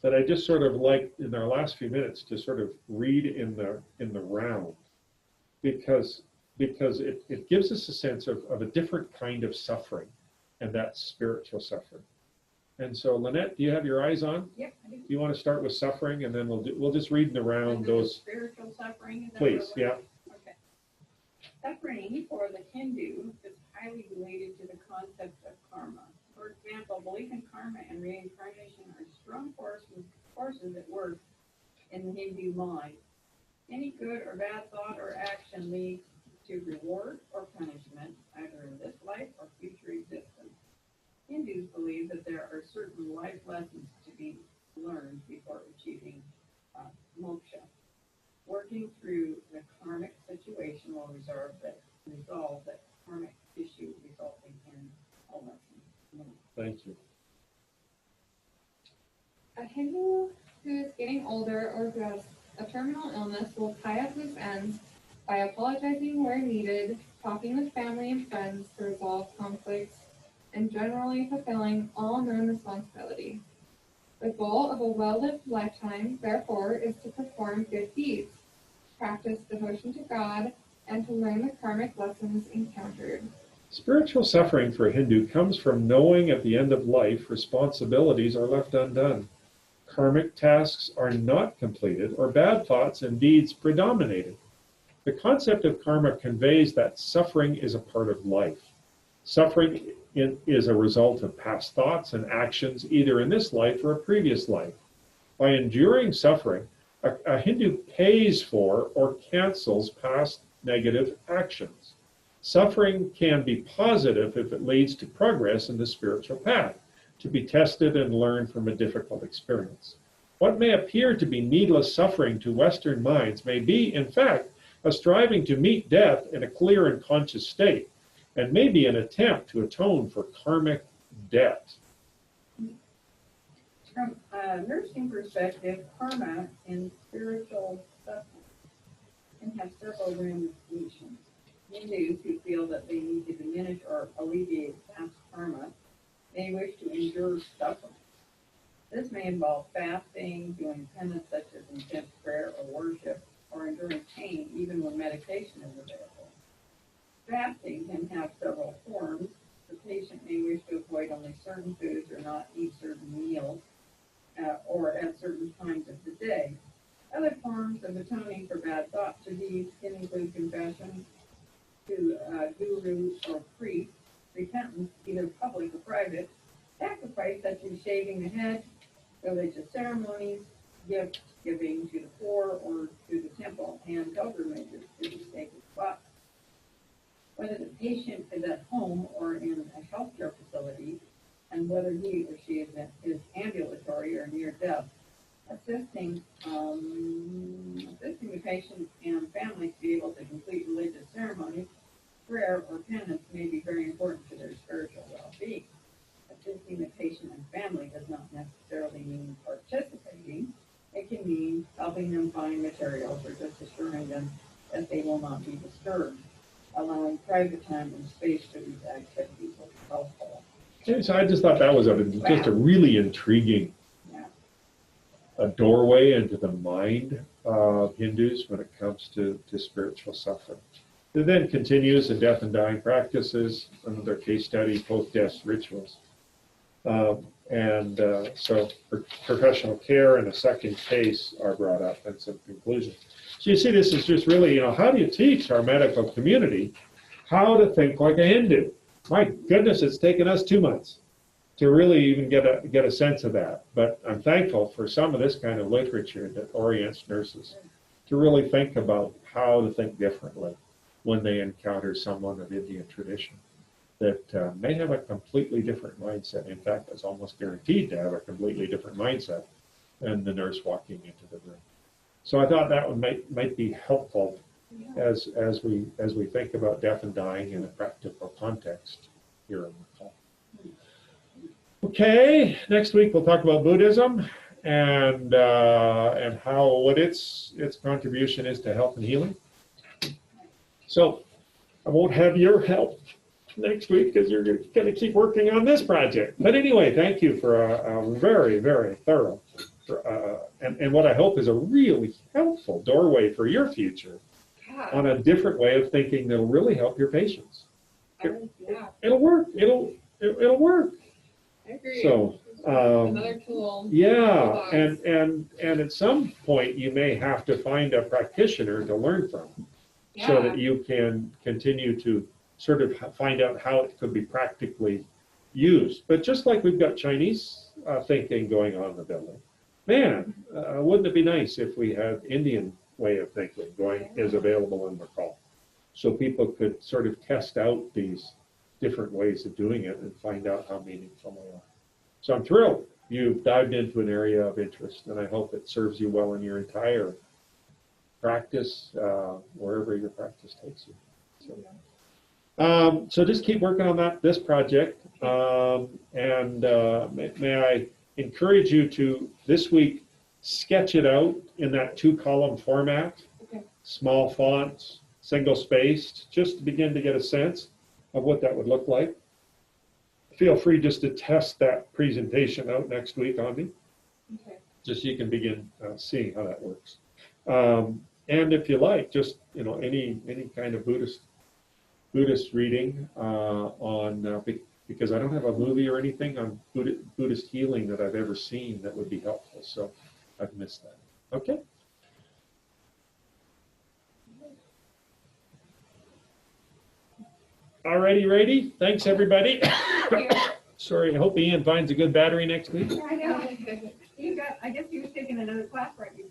that I just sort of like in our last few minutes to sort of read in the round, because it gives us a sense of a different kind of suffering, and that's spiritual suffering. And so, Lynette, do you have your eyes on? Yep, I do. Do you want to start with suffering, and then we'll just read in the round Under those. spiritual suffering. Is that Please, what we're- yeah. Okay. Suffering for the Hindu is highly related to the concept of karma. For example, belief in karma and reincarnation are strong forces at work in the Hindu mind. Any good or bad thought or action leads to reward or punishment, either in this life or future existence. Hindus believe that there are certain life lessons to be learned before achieving moksha. Working through the karmic situation will resolve that karmic issue resulting in illness. Thank you. A Hindu who is getting older or who has a terminal illness will tie up loose ends by apologizing where needed, talking with family and friends to resolve conflicts, and generally fulfilling all known responsibility. The goal of a well-lived lifetime, therefore, is to perform good deeds, practice devotion to God, and to learn the karmic lessons encountered. Spiritual suffering for a Hindu comes from knowing at the end of life responsibilities are left undone. Karmic tasks are not completed, or bad thoughts and deeds predominated. The concept of karma conveys that suffering is a part of life. Suffering is a result of past thoughts and actions, either in this life or a previous life. By enduring suffering, a Hindu pays for or cancels past negative actions. Suffering can be positive if it leads to progress in the spiritual path, to be tested and learn from a difficult experience. What may appear to be needless suffering to Western minds may be, in fact, a striving to meet death in a clear and conscious state, and may be an attempt to atone for karmic debt. From a nursing perspective, karma in spiritual suffering can have several ramifications. Hindus who feel that they need to diminish or alleviate past karma may wish to endure suffering. This may involve fasting, doing penance such as intense prayer or worship, or enduring pain even when medication is available. Fasting can have several forms. The patient may wish to avoid only certain foods or not eat certain meals or at certain times of the day. Other forms of atoning for bad thoughts or deeds can include confession to guru or priest, repentance, either public or private, sacrifice such as shaving the head, religious ceremonies, gift giving to the poor or to the temple, and pilgrimages to the sacred spots. Whether the patient is at home or in a healthcare facility, and whether he or she is ambulatory or near death, assisting the patient and family to be able to complete religious ceremonies, prayer, or penance may be very important to their spiritual well-being. Assisting the patient and family does not necessarily mean participating. It can mean helping them find materials or just assuring them that they will not be disturbed, allowing private time and space for these activities will be helpful. Okay, so I just thought that was just a really intriguing doorway into the mind of Hindus when it comes to spiritual suffering. It then continues in death and dying practices, another case study, post-death rituals. So professional care and a second case are brought up and some conclusions. So you see, this is just really, how do you teach our medical community how to think like a Hindu? My goodness, it's taken us 2 months to really even get a sense of that. But I'm thankful for some of this kind of literature that orients nurses to really think about how to think differently when they encounter someone of Indian tradition that may have a completely different mindset. In fact, it's almost guaranteed to have a completely different mindset than the nurse walking into the room. So I thought that one might be helpful as we think about death and dying in a practical context here in McCall. Okay, next week we'll talk about Buddhism and what its contribution is to health and healing. So I won't have your help next week because you're going to keep working on this project. But anyway, thank you for a very, very thorough and what I hope is a really helpful doorway for your future on a different way of thinking that'll really help your patients. It'll work. It'll work. I agree. So another tool. yeah, and at some point you may have to find a practitioner to learn from, so that you can continue to sort of find out how it could be practically used. But just like we've got Chinese thinking going on in the building, man, wouldn't it be nice if we had Indian way of thinking is available in McCall, so people could sort of test out these different ways of doing it and find out how meaningful they are. So I'm thrilled you've dived into an area of interest, and I hope it serves you well in your entire practice, wherever your practice takes you. So just keep working on this project, and may I encourage you to this week sketch it out in that 2-column format, small fonts, single spaced, just to begin to get a sense of what that would look like. Feel free just to test that presentation out next week on me, just so you can begin seeing how that works. And if you like, just any kind of Buddhist reading because I don't have a movie or anything on Buddhist healing that I've ever seen that would be helpful. So I've missed that. Okay. Alrighty, ready? Thanks, everybody. Sorry, I hope Ian finds a good battery next week. I know. I guess he was taking another class right before.